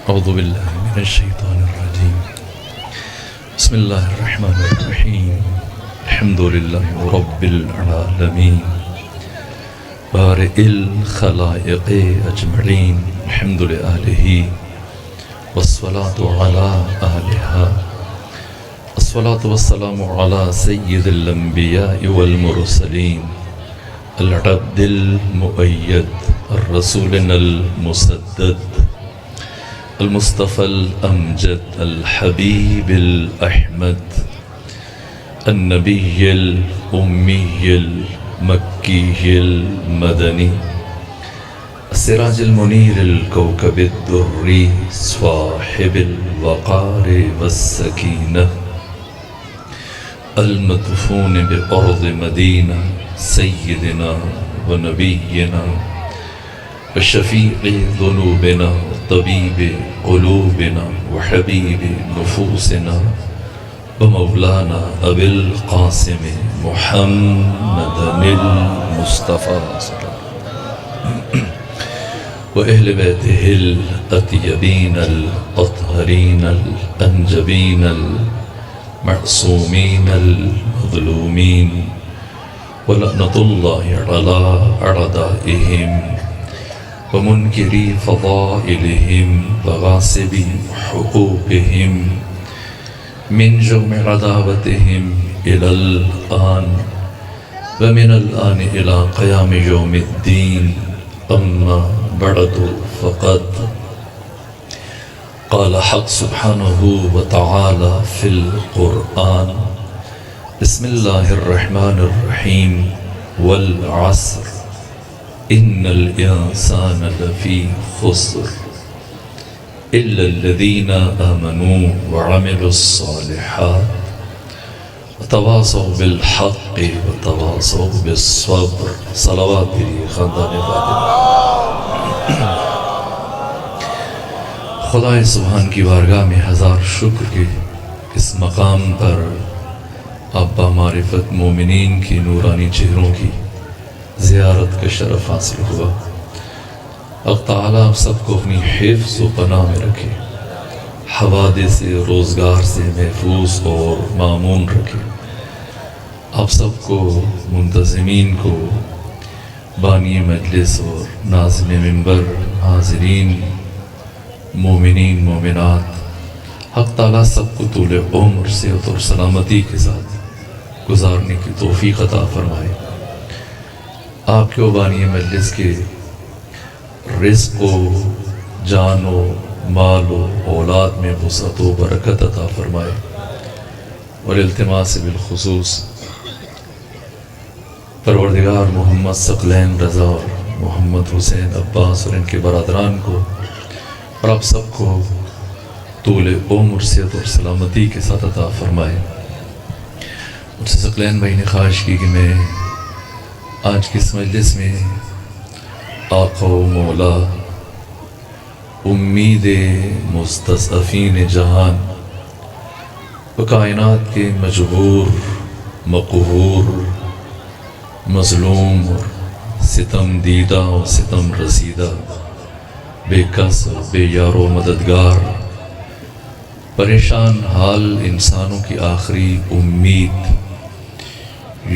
اعوذ باللہ من الشیطان الرجیم بسم اللہ الرحمن الرحیم الحمد للہ رب العالمین بارئ الخلائق اجمعین الحمد لآلہ والصلاة علی آلہا الصلاة والسلام علی سید الانبیاء والمرسلین العبد المؤید الرسول المسدد المصطفى الأمجد الحبيب الأحمد النبي الأمي المكي المدني السراج المنير الكوكب الدري صاحب الوقار والسكينة المدفون بأرض مدينة سيدنا ونبينا وشفيع ذنوبنا طبيب قلوبنا وحبيب نفوسنا ومولانا أبي القاسم محمد المصطفى صلى الله عليه وسلم وأهل بيته الأطيبين الأطهرين الأنجبين المعصومين المظلومين ولعنة الله على أعدائهم ومنكري فضائلهم وغاصبي حقوقهم من جمع عداوتهم إلى الآن ومن الآن إلى قيام يوم الدين أما بعد فقد قال حق سبحانه وتعالى في القرآن بسم الله الرحمن الرحيم والعصر إن الإنسان لفي خسر إلا الذين آمنوا وعملوا الصالحات وتواصوا بالحق وتواصوا بالصبر صلوات خاندان فاطمہ. خدا سبحان کی بارگاہ میں ہزار شکر کہ اس مقام پر آپ بامعرفت مومنین کی نورانی چہروں کی زیارت کا شرف حاصل ہوا. اب تعالیٰ آپ سب کو اپنی حفظ و پناہ میں رکھے، حوادث سے روزگار سے محفوظ اور مامون رکھے. آپ سب کو منتظمین کو، بانی مجلس اور ناظم منبر، حاضرین مومنین مومنات، حق تعالیٰ سب کو طول عمر صحت اور سلامتی کے ساتھ گزارنے کی توفیق عطا فرمائے. آپ کے بانی مجلس کے رزق و جان و مال و اولاد میں وسعت و برکت عطا فرمائے. اور التماس بالخصوص پروردگار محمد ثقلین رضا اور محمد حسین عباس اور ان کے برادران کو اور آپ سب کو طول عمر صحت اور سلامتی کے ساتھ عطا فرمائے. مجھ سے ثقلین بھائی نے خواہش کی کہ میں آج کی اس مجلس میں آقا و مولا امید مستضعفین جہان و کائنات کے مجبور، مقہور، مظلوم اور ستم دیدہ و ستم رسیدہ، بے کس و بے یار و مددگار، پریشان حال انسانوں کی آخری امید،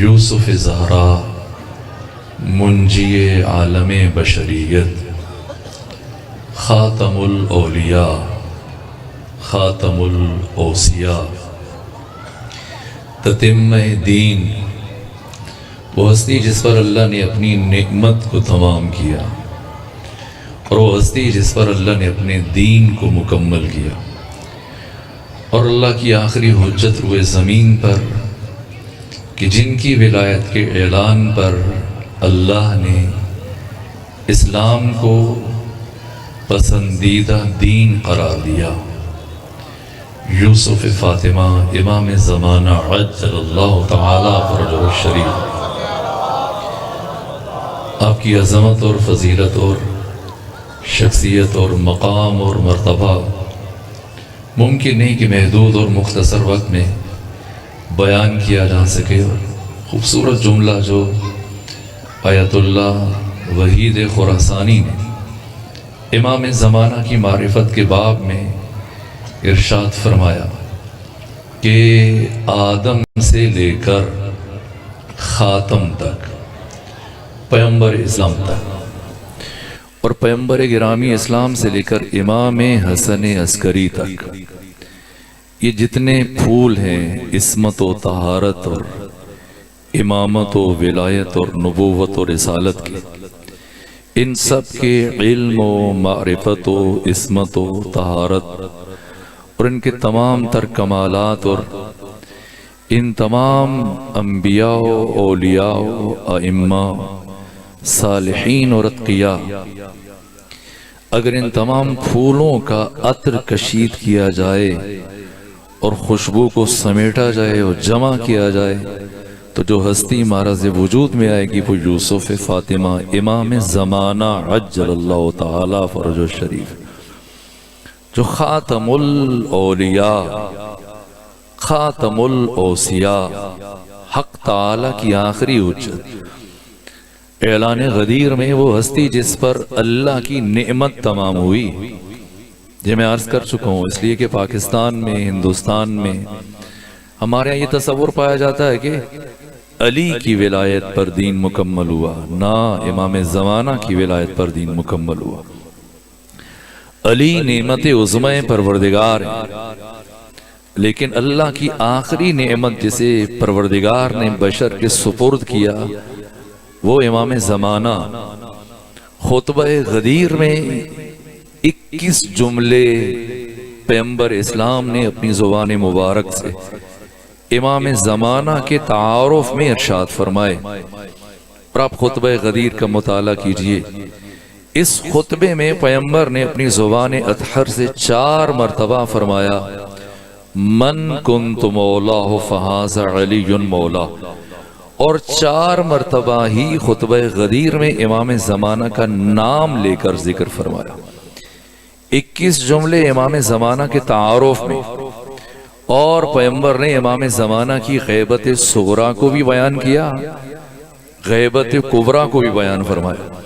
یوسف زہرا منجی عالم بشریت، خاتم الاولیاء، خاتم الاوصیاء، تتمہ دین، وہ ہستی جس پر اللہ نے اپنی نعمت کو تمام کیا، اور وہ ہستی جس پر اللہ نے اپنے دین کو مکمل کیا، اور اللہ کی آخری حجت روئے زمین پر کہ جن کی ولایت کے اعلان پر اللہ نے اسلام کو پسندیدہ دین قرار دیا. یوسف فاطمہ امام زمانہ عجل اللہ تعالی فرجہ الشریف، آپ کی عظمت اور فضیلت اور شخصیت اور مقام اور مرتبہ ممکن نہیں کہ محدود اور مختصر وقت میں بیان کیا جا سکے. اور خوبصورت جملہ جو آیت اللہ وحید خراسانی نے امام زمانہ کی معرفت کے باب میں ارشاد فرمایا کہ آدم سے لے کر خاتم تک، پیغمبر اسلام تک، اور پیغمبر گرامی اسلام سے لے کر امام حسن عسکری تک، یہ جتنے پھول ہیں عصمت و طہارت اور امامت و ولایت اور نبوت و رسالت کے، ان سب کے علم و معرفت و عصمت و طہارت اور ان کے تمام تر کمالات اور ان تمام انبیاء و اولیاء و ائمہ صالحین اور اتقیاء، اگر ان تمام پھولوں کا عطر کشید کیا جائے اور خوشبو کو سمیٹا جائے اور جمع کیا جائے تو جو ہستی معرض وجود میں آئے گی وہ یوسف فاطمہ امام زمانہ عجل اللہ تعالی فرجہ شریف، جو خاتم الاولیاء، خاتم الاوصیاء، حق تعالی کی آخری حجت، اعلان غدیر میں وہ ہستی جس پر اللہ کی نعمت تمام ہوئی، جو میں عرض کر چکا ہوں، اس لیے کہ پاکستان میں، ہندوستان میں ہمارے یہاں یہ تصور پایا جاتا ہے کہ علی کی ولایت پر دین مکمل ہوا، نہ امام زمانہ کی ولایت پر دین مکمل ہوا۔ علی نعمت عظمی پروردگار ہے، لیکن اللہ کی آخری نعمت جسے پروردگار نے بشر کے سپرد کیا وہ امام زمانہ۔ خطبہ غدیر میں 21 جملے پیغمبر اسلام نے اپنی زبان مبارک سے امام زمانہ کے تعارف میں ارشاد فرمائے، اور آپ خطبہ غدیر کا مطالعہ کیجئے۔ اس خطبے میں پیغمبر نے اپنی زبان اطہر سے 4 مرتبہ فرمایا من کنت مولاہ فہذا علی مولا، اور 4 مرتبہ ہی خطبہ غدیر میں امام زمانہ کا نام لے کر ذکر فرمایا۔ 21 جملے امام زمانہ کے تعارف میں، اور پیغمبر نے امام زمانہ کی غیبت صغرا کو بھی بیان کیا، غیبت کبرا کو بھی بیان فرمایا،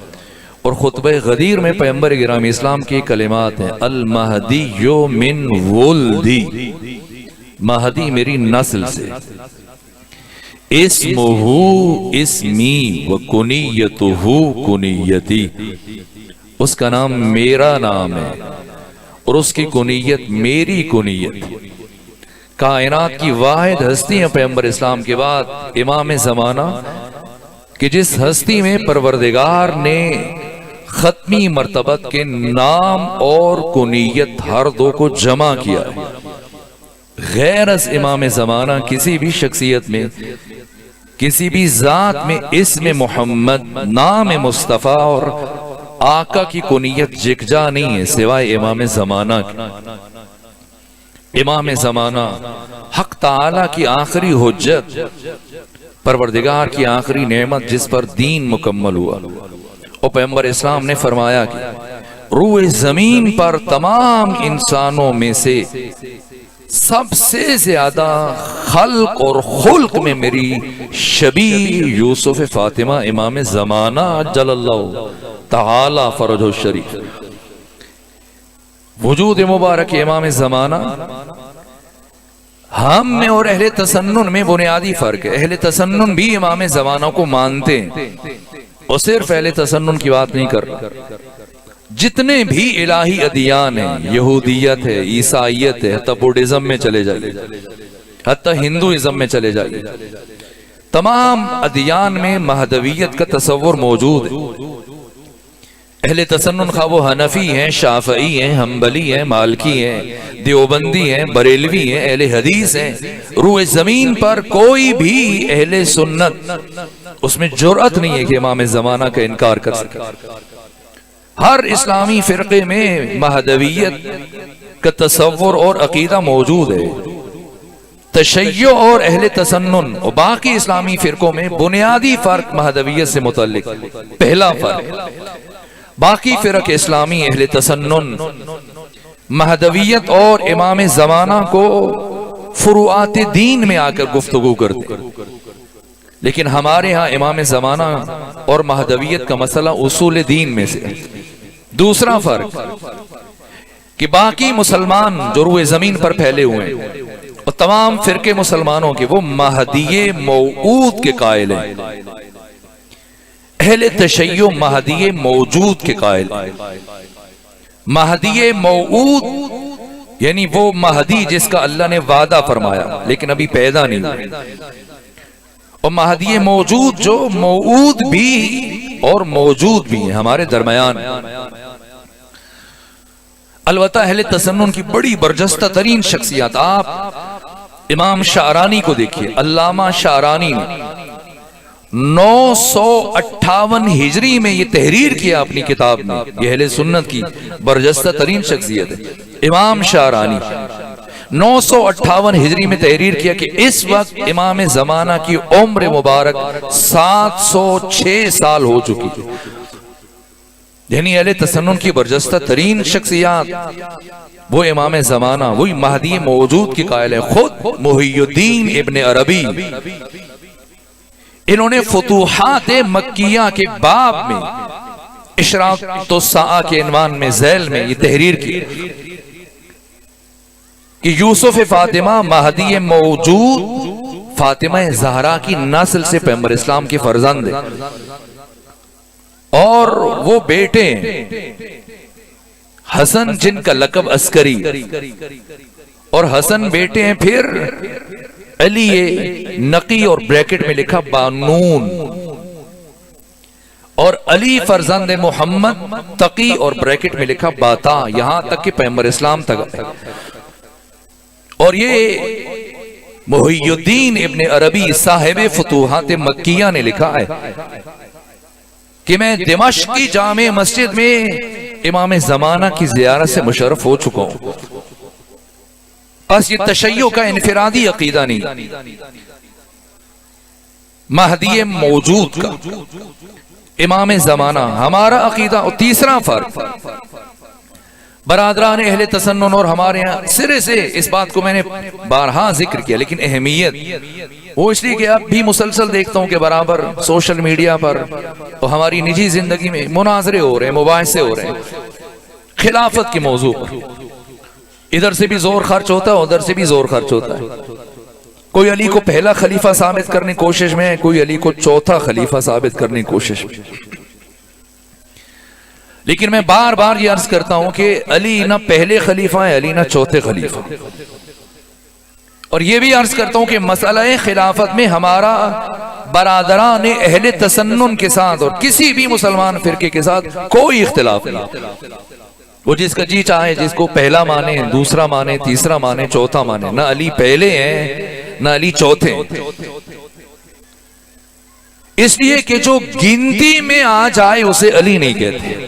اور خطبہ غدیر میں پیغمبر گرامی اسلام کی کلمات ہیں المہدی من ولدی، مہدی میری نسل سے، اسمہ اسمی و کنیتہ کنیتی، اس کا نام میرا نام ہے اور اس کی کنیت میری کنیت۔ کائنات کی واحد ہستی ہیں پیغمبر اسلام کے بعد امام زمانہ، کہ جس ہستی میں پروردگار نے ختمی مرتبت کے نام اور کنیت ہر دو کو جمع کیا ہے۔ غیر از امام زمانہ کسی بھی شخصیت میں، کسی بھی ذات میں اسم محمد، نام مصطفیٰ اور آقا کی کنیت یکجا نہیں ہے سوائے امام زمانہ کی۔ امام زمانہ حق تعالی کی آخری حجت، پروردگار کی آخری نعمت جس پر دین مکمل ہوا، اور پیغمبر اسلام نے فرمایا کہ روئے زمین پر تمام انسانوں میں سے سب سے زیادہ خلق اور خلق میں میری شبیہ یوسف فاطمہ امام زمانہ جل اللہ تعالی فرجہ شریف۔ وجود مبارک امام زمانہ ہم میں اور اہل تسنن میں بنیادی فرق ہے۔ اہل تسنن بھی امام زمانہ کو مانتے ہیں، اور صرف اہل تسنن کی بات نہیں کر رہا، جتنے بھی الہی ادیان ہیں، یہودیت ہے، عیسائیت ہے، حتی بودھزم میں چلے جائیے، حتی ہندوازم میں چلے جائیے، تمام ادیان میں مہدویت کا تصور موجود ہے۔ اہل تسنن خواہ وہ حنفی ہیں، شافعی ہیں، حنبلی ہیں، مالکی ہیں، دیوبندی ہیں، بریلوی ہیں، اہل حدیث ہیں، روئے زمین پر کوئی بھی اہل سنت اس میں جرأت نہیں ہے کہ امام زمانہ کا انکار کر سکے۔ ہر اسلامی فرقے میں مہدویت کا تصور اور عقیدہ موجود ہے۔ تشیع اور اہل تسنن اور باقی اسلامی فرقوں میں بنیادی فرق مہدویت سے متعلق، پہلا فرق، باقی فرق اسلامی اہل تسنن مہدویت اور امام زمانہ کو فروعات دین میں آ کر گفتگو کرتے، لیکن ہمارے ہاں امام زمانہ اور مہدویت کا مسئلہ اصول دین میں سے، دوسرا فرق کہ باقی مسلمان جو روئے زمین پر پھیلے ہوئے ہیں اور تمام فرقے مسلمانوں کے وہ مہدی موعود کے قائل ہیں، اہل تشیع مہدی موجود کے قائل ہیں۔ مہدی موعود یعنی وہ مہدی جس کا اللہ نے وعدہ فرمایا لیکن ابھی پیدا نہیں ہوا، اور مہدی موجود جو موعود بھی اور موجود بھی ہیں ہمارے درمیان۔ البتہ اہل تسنن کی بڑی برجستہ ترین شخصیات، آپ امام شعرانی کو دیکھیے، علامہ شعرانی نے 958 ہجری میں یہ تحریر کیا اپنی کتاب میں، یہ اہل سنت کی برجستہ ترین شخصیت ہے امام شعرانی۔ 958 ہجری میں تحریر کیا کہ اس وقت امام زمانہ کی عمر مبارک 706 سال ہو چکی، یعنی اہل تسنن کی برجستہ ترین شخصیات وہ امام زمانہ، وہی مہدی موجود کی قائل ہے۔ خود محی الدین ابن عربی انہوں نے فتوحات مکیہ کے باب میں اشراق الساعہ کے عنوان میں ذیل میں یہ تحریر کی کہ یوسف فاطمہ مہدی موجود فاطمہ زہرا کی نسل سے پیغمبر اسلام کے فرزند ہیں، اور وہ بیٹے حسن جن کا لقب عسکری، اور حسن بیٹے ہیں پھر علی نقی اور بریکٹ میں لکھا بانون، اور علی فرزند محمد تقی اور بریکٹ میں لکھا باتا، یہاں تک کہ پیغمبر اسلام تک۔ اور یہ محی الدین ابن عربی صاحب فتوحات مکیہ نے لکھا ہے کہ میں دمشق کی جامع مسجد میں امام زمانہ کی زیارت سے مشرف ہو چکا ہوں۔ بس یہ تشیع کا انفرادی عقیدہ نہیں، مہدی موجود کا، امام زمانہ ہمارا عقیدہ۔ اور تیسرا فرق برادران اہل تسنن اور ہمارے یہاں سرے سے اس بات کو میں نے بارہا ذکر کیا، لیکن اہمیت وہ اس لیے کہ اب بھی مسلسل دیکھتا ہوں کہ برابر سوشل میڈیا پر اور ہماری نجی زندگی میں مناظرے ہو رہے ہیں، مباحثے ہو رہے ہیں خلافت کے موضوع پر، ادھر سے بھی زور خرچ ہوتا ہے ادھر سے بھی زور خرچ ہوتا ہے۔ کوئی علی کو پہلا خلیفہ ثابت کرنے کی کوشش میں ہے، کوئی علی کو چوتھا خلیفہ ثابت کرنے کی کوشش میں۔ لیکن میں بار بار یہ عرض کرتا ہوں کہ علی نہ پہلے خلیفہ ہے، علی نہ چوتھے خلیفہ، اور یہ بھی عرض کرتا ہوں کہ مسئلہ خلافت میں ہمارا برادران اہل تسنن کے ساتھ اور کسی بھی مسلمان فرقے کے ساتھ کوئی اختلاف نہیں۔ وہ جس کا جی چاہے جس کو پہلا مانے، دوسرا مانے، تیسرا مانے، چوتھا مانے، نہ علی پہلے ہیں نہ علی چوتھے ہیں۔ اس لیے کہ جو گنتی میں آ جائے اسے علی نہیں کہتے،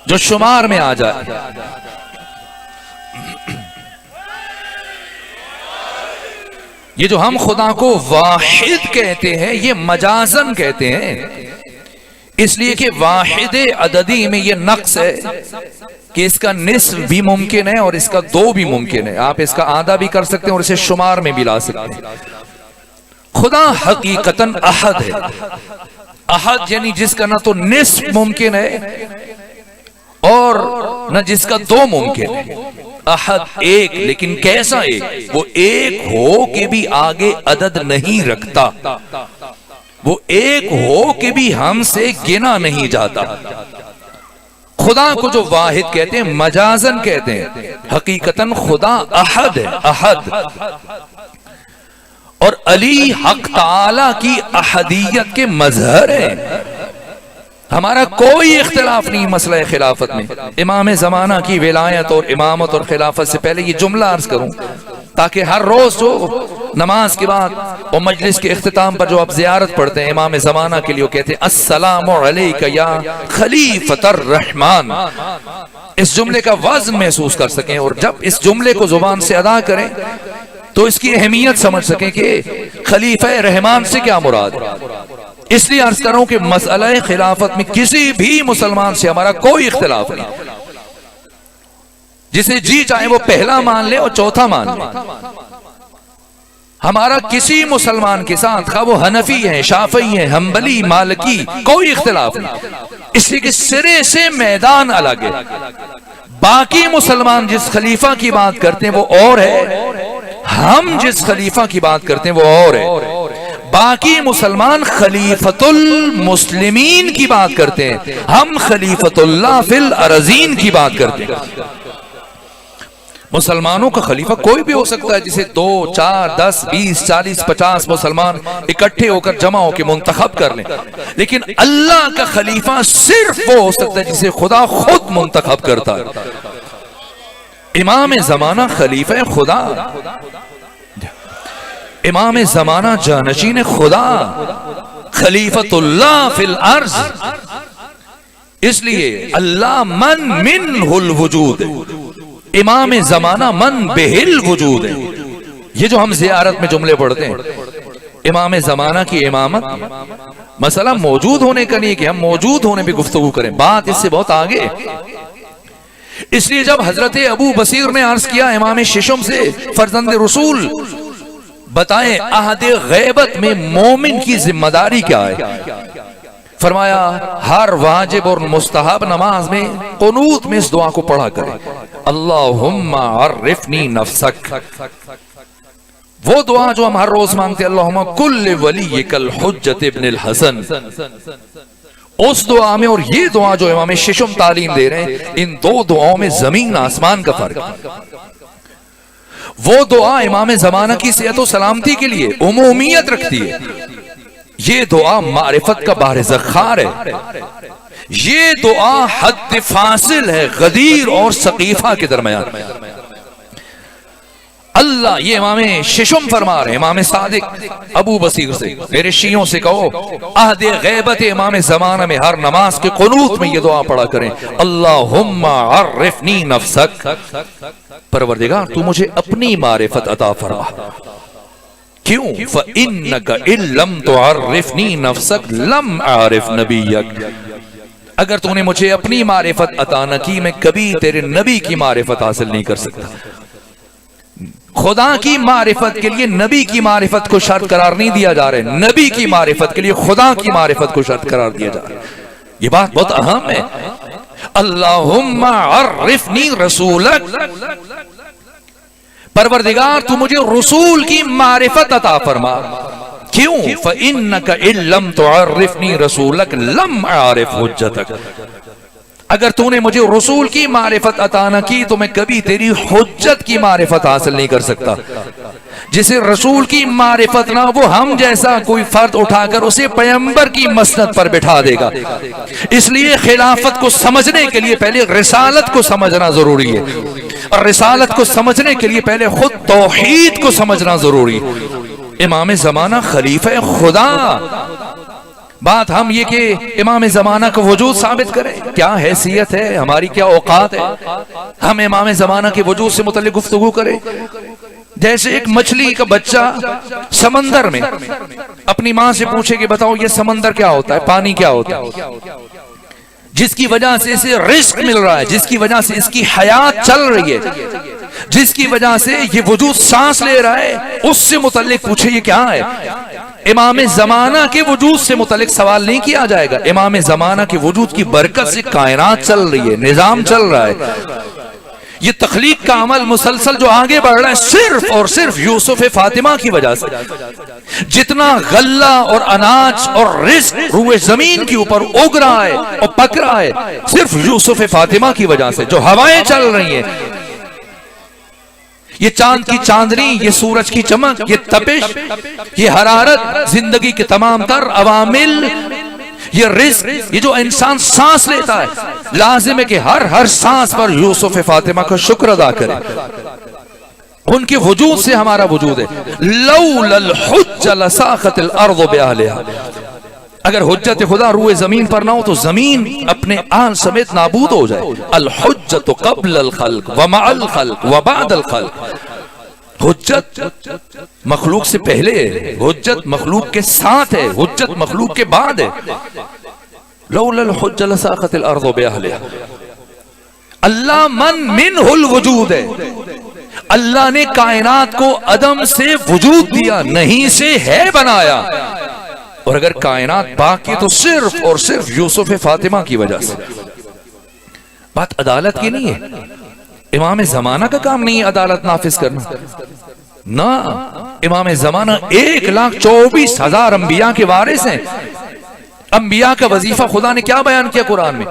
جو شمار میں آ جائے۔ یہ جو ہم خدا کو واحد کہتے ہیں یہ مجازن کہتے ہیں، اس لیے کہ واحد عددی میں یہ نقص ہے کہ اس کا نصف بھی ممکن ہے اور اس کا دو بھی ممکن ہے، آپ اس کا آدھا بھی کر سکتے ہیں اور اسے شمار میں بھی لا سکتے ہیں۔ خدا حقیقتاً احد ہے، احد یعنی جس کا نہ تو نصف ممکن ہے اور نہ جس کا دو ممکن ہے۔ احد ایک، لیکن کیسا ایک؟ وہ ایک ہو کے بھی آگے عدد نہیں رکھتا، وہ ایک ہو کے بھی ہم سے گنا نہیں جاتا۔ خدا کو جو واحد کہتے ہیں مجازن کہتے ہیں، حقیقتاً خدا احد ہے، احد۔ اور علی حق تعالی کی احدیت کے مظہر ہے۔ ہمارا کوئی اختلاف نہیں مسئلہ خلافت میں۔ امام زمانہ کی ولایت اور امامت اور خلافت سے پہلے یہ جملہ عرض کروں تاکہ ہر روز جو نماز کے بعد اور مجلس کے اختتام پر جو آپ زیارت پڑھتے ہیں امام زمانہ کے لیے، وہ کہتے ہیں السلام علیک یا خلیفۃ الرحمن، اس جملے کا وزن محسوس کر سکیں، اور جب اس جملے کو زبان سے ادا کریں تو اس کی اہمیت سمجھ سکیں کہ خلیفہ رحمان سے کیا مراد ہے۔ اس لیے عرض کر رہا ہوں کہ مسئلہ خلافت میں کسی بھی مسلمان سے ہمارا کوئی اختلاف نہیں، جسے جی چاہے وہ پہلا مان لے اور چوتھا مان لے، ہمارا کسی مسلمان کے ساتھ خواہ وہ حنفی ہیں، شافعی ہیں، حنبلی، مالکی، کوئی اختلاف نہیں، اس لیے کہ سرے سے میدان الگ ہے۔ باقی مسلمان جس خلیفہ کی بات کرتے ہیں وہ اور ہے، ہم جس خلیفہ کی بات کرتے ہیں وہ اور ہے۔ باقی مسلمان خلیفۃ المسلمین کی بات کرتے ہیں، ہم خلیفۃ اللہ فی الارضین کی بات کرتے ہیں۔ مسلمانوں کا خلیفہ کوئی بھی ہو سکتا ہے، جسے 2، 4، 10، 20، 40، 50 مسلمان اکٹھے ہو کر جمع ہو کے منتخب کر لیں، لیکن اللہ کا خلیفہ صرف وہ ہو سکتا ہے جسے خدا خود منتخب کرتا ہے۔ امام زمانہ خلیفہ خدا، امام زمانہ جانشین خدا، خلیفۃ اللہ فی الارض، اس لیے اللہ منہ الوجود، امام زمانہ من بہ الوجود ہے۔ یہ جو ہم زیارت میں جملے پڑھتے ہیں، امام زمانہ کی امامت، مسئلہ موجود ہونے کا نہیں کہ ہم موجود ہونے پہ گفتگو کریں، بات اس سے بہت آگے۔ اس لیے جب حضرت ابو بصیر نے عرض کیا امام ششم سے، فرزند رسول بتائیں عہد غیبت میں مومن کی ذمہ داری کیا ہے؟ فرمایا ہر واجب اور مستحب نماز میں قنوت میں اس دعا کو پڑھا کرے، اللہم عرفنی نفسک۔ وہ دعا جو ہم ہر روز مانگتے ہیں، اللہم کل ولیک الحجت ابن الحسن، اس دعا میں اور یہ دعا جو امام ششم تعلیم دے رہے ہیں، ان دو دعاؤں میں زمین آسمان کا فرق ہے۔ وہ دعا امام زمانہ کی صحت و سلامتی کے لیے عمومیت رکھتی ہے، یہ دعا معرفت کا بحر ذخار ہے، یہ دعا حد فاصل ہے غدیر اور ثقیفہ کے درمیان۔ اللہ، یہ امام ششم فرما رہے ہیں امام صادق ابو بصیر سے، میرے شیعوں سے کہو عہد غیبت امام زمانہ میں ہر نماز کے قنوت میں یہ دعا پڑھا کریں، اللہم عرفنی نفسک، پروردگار تو مجھے اپنی معرفت عطا فرما۔ کیوں؟ فَإِنَّكَ إِن لَمْ تُعَرِّفْنِي نَفْسَكَ لَمْ أَعْرِفْ نَبِيَّكَ، اگر تو نے مجھے اپنی معرفت عطا نہ کی میں کبھی تیرے نبی کی معرفت حاصل نہیں کر سکتا۔ خدا کی معرفت کے لیے نبی کی معرفت کو شرط قرار نہیں دیا جا رہا ہے، نبی کی معرفت کے لیے خدا کی معرفت کو شرط قرار دیا جا رہا ہے۔ یہ بات بہت اہم ہے۔ اللہم عرفنی رسولک، پروردگار تو مجھے رسول کی معرفت عطا فرما۔ کیوں؟ فَإِنَّكَ إِن لَمْ تُعَرِّفْنِي رَسُولَكَ لَمْ أَعْرِفْ حُجَّتَكَ، اگر تو نے مجھے رسول کی معرفت عطا نہ کی تو میں کبھی تیری حجت کی معرفت حاصل نہیں کر سکتا۔ جسے رسول کی معرفت نہ، وہ ہم جیسا کوئی فرد اٹھا کر اسے پیغمبر کی مسند پر بٹھا دے گا۔ اس لیے خلافت کو سمجھنے کے لیے پہلے رسالت کو سمجھنا ضروری ہے، اور رسالت کو سمجھنے کے لیے پہلے خود توحید کو سمجھنا ضروری ہے۔ امام زمانہ خلیفہ خدا، بات ہم یہ کہ امام زمانہ کا وجود ثابت کریں، کیا حیثیت ہے ہماری، کیا اوقات ہے، ہم امام زمانہ کے وجود سے متعلق گفتگو کریں۔ جیسے ایک مچھلی کا بچہ سمندر میں اپنی ماں سے پوچھے کہ بتاؤ یہ سمندر کیا ہوتا ہے، پانی کیا ہوتا ہے، جس کی وجہ سے اسے رزق مل رہا ہے، جس کی وجہ سے اس کی حیات چل رہی ہے، جس کی وجہ سے یہ وجود سانس لے رہا ہے، اس سے متعلق پوچھے یہ کیا ہے۔ امام زمانہ کے وجود سے متعلق سوال نہیں کیا جائے گا، امام زمانہ کے وجود کی برکت سے کائنات چل رہی ہے، نظام چل رہا ہے۔ یہ تخلیق کا عمل مسلسل جو آگے بڑھ رہا ہے صرف اور صرف یوسف فاطمہ کی وجہ سے۔ جتنا غلہ اور اناج اور رزق روئے زمین کے اوپر اگ رہا ہے اور پک رہا ہے صرف یوسف فاطمہ کی وجہ سے، جو ہوائیں چل رہی ہیں، یہ چاند کی چاندنی، یہ سورج کی چمک، یہ تپش، یہ حرارت، زندگی کے تمام تر عوامل، یہ رزق، یہ جو انسان سانس لیتا ہے، لازم ہے کہ ہر سانس پر یوسف فاطمہ کا شکر ادا کرے۔ ان کے وجود سے ہمارا وجود ہے۔ لولا الحج لساخت الارض باہلها، اگر حجت خدا روئے زمین پر نہ ہو تو زمین اپنے آن سمیت نابود ہو جائے۔ الحجت قبل الخلق ومع الخلق وبعد الخلق، حجت مخلوق سے پہلے ہے، حجت مخلوق کے ساتھ ہے، حجت مخلوق کے بعد ہے۔ لولا الحج لساخت الارض باہلها، اللہ منہ الوجود ہے، اللہ نے کائنات کو عدم سے وجود دیا، نہیں سے ہے بنایا، اور اگر کائنات باقی تو صرف اور صرف یوسف فاطمہ کی وجہ سے۔ بات عدالت کی نہیں ہے، امام زمانہ کا کام نہیں ہے عدالت نافذ کرنا، نہ، امام زمانہ 1,24,000 انبیاء کے وارث ہیں۔ انبیاء کا وظیفہ خدا نے کیا بیان کیا قرآن میں؟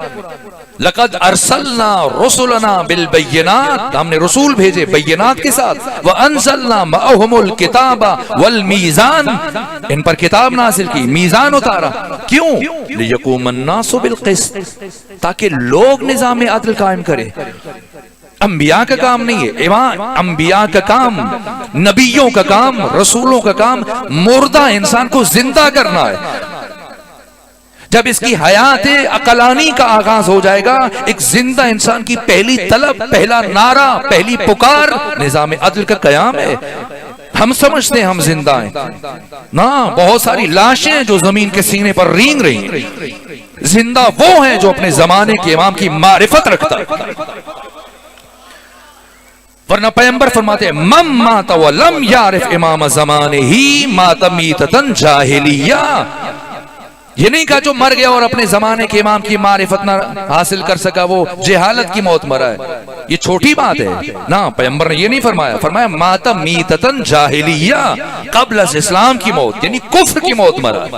لقد ارسلنا رسلنا بالبینات، ہم نے رسول بھیجے بینات کے ساتھ، وانزلنا معهم الکتاب والمیزان، ان پر کتاب نازل کی، میزان اتارا، کیوں؟ لیقوم الناس بالقسط، تاکہ لوگ نظام عدل قائم کرے۔ انبیاء کا کام نہیں ہے، انبیاء کا کام، نبیوں کا کام، رسولوں کا کام مردہ انسان کو زندہ کرنا ہے۔ جب اس کی حیات عقلانی کا آغاز ہو جائے گا، ایک زندہ انسان کی پہلی طلب، پہلا نعرہ، پہلی پکار نظام عدل کا قیام ہے۔ ہم سمجھتے ہیں ہم زندہ ہیں، نہ، بہت ساری لاشیں ہیں جو زمین کے سینے پر رینگ رہی ہیں۔ زندہ وہ ہیں جو اپنے زمانے کے امام کی معرفت رکھتا ہے، ورنہ پیغمبر فرماتے ہیں من مات ولم یعرف امام زمانہ ہی مات میتۃ جاہلیہ، یہ نہیں کہا جو مر گیا اور اپنے زمانے کے امام کی معرفت نہ حاصل کر سکا وہ جہالت کی موت مرا ہے، یہ چھوٹی بات ہے، نہ، پیغمبر نے یہ نہیں فرمایا، فرمایا مات میتۃ جاہلیہ، قبل از اسلام کی موت، یعنی کفر کی موت مرا ہے۔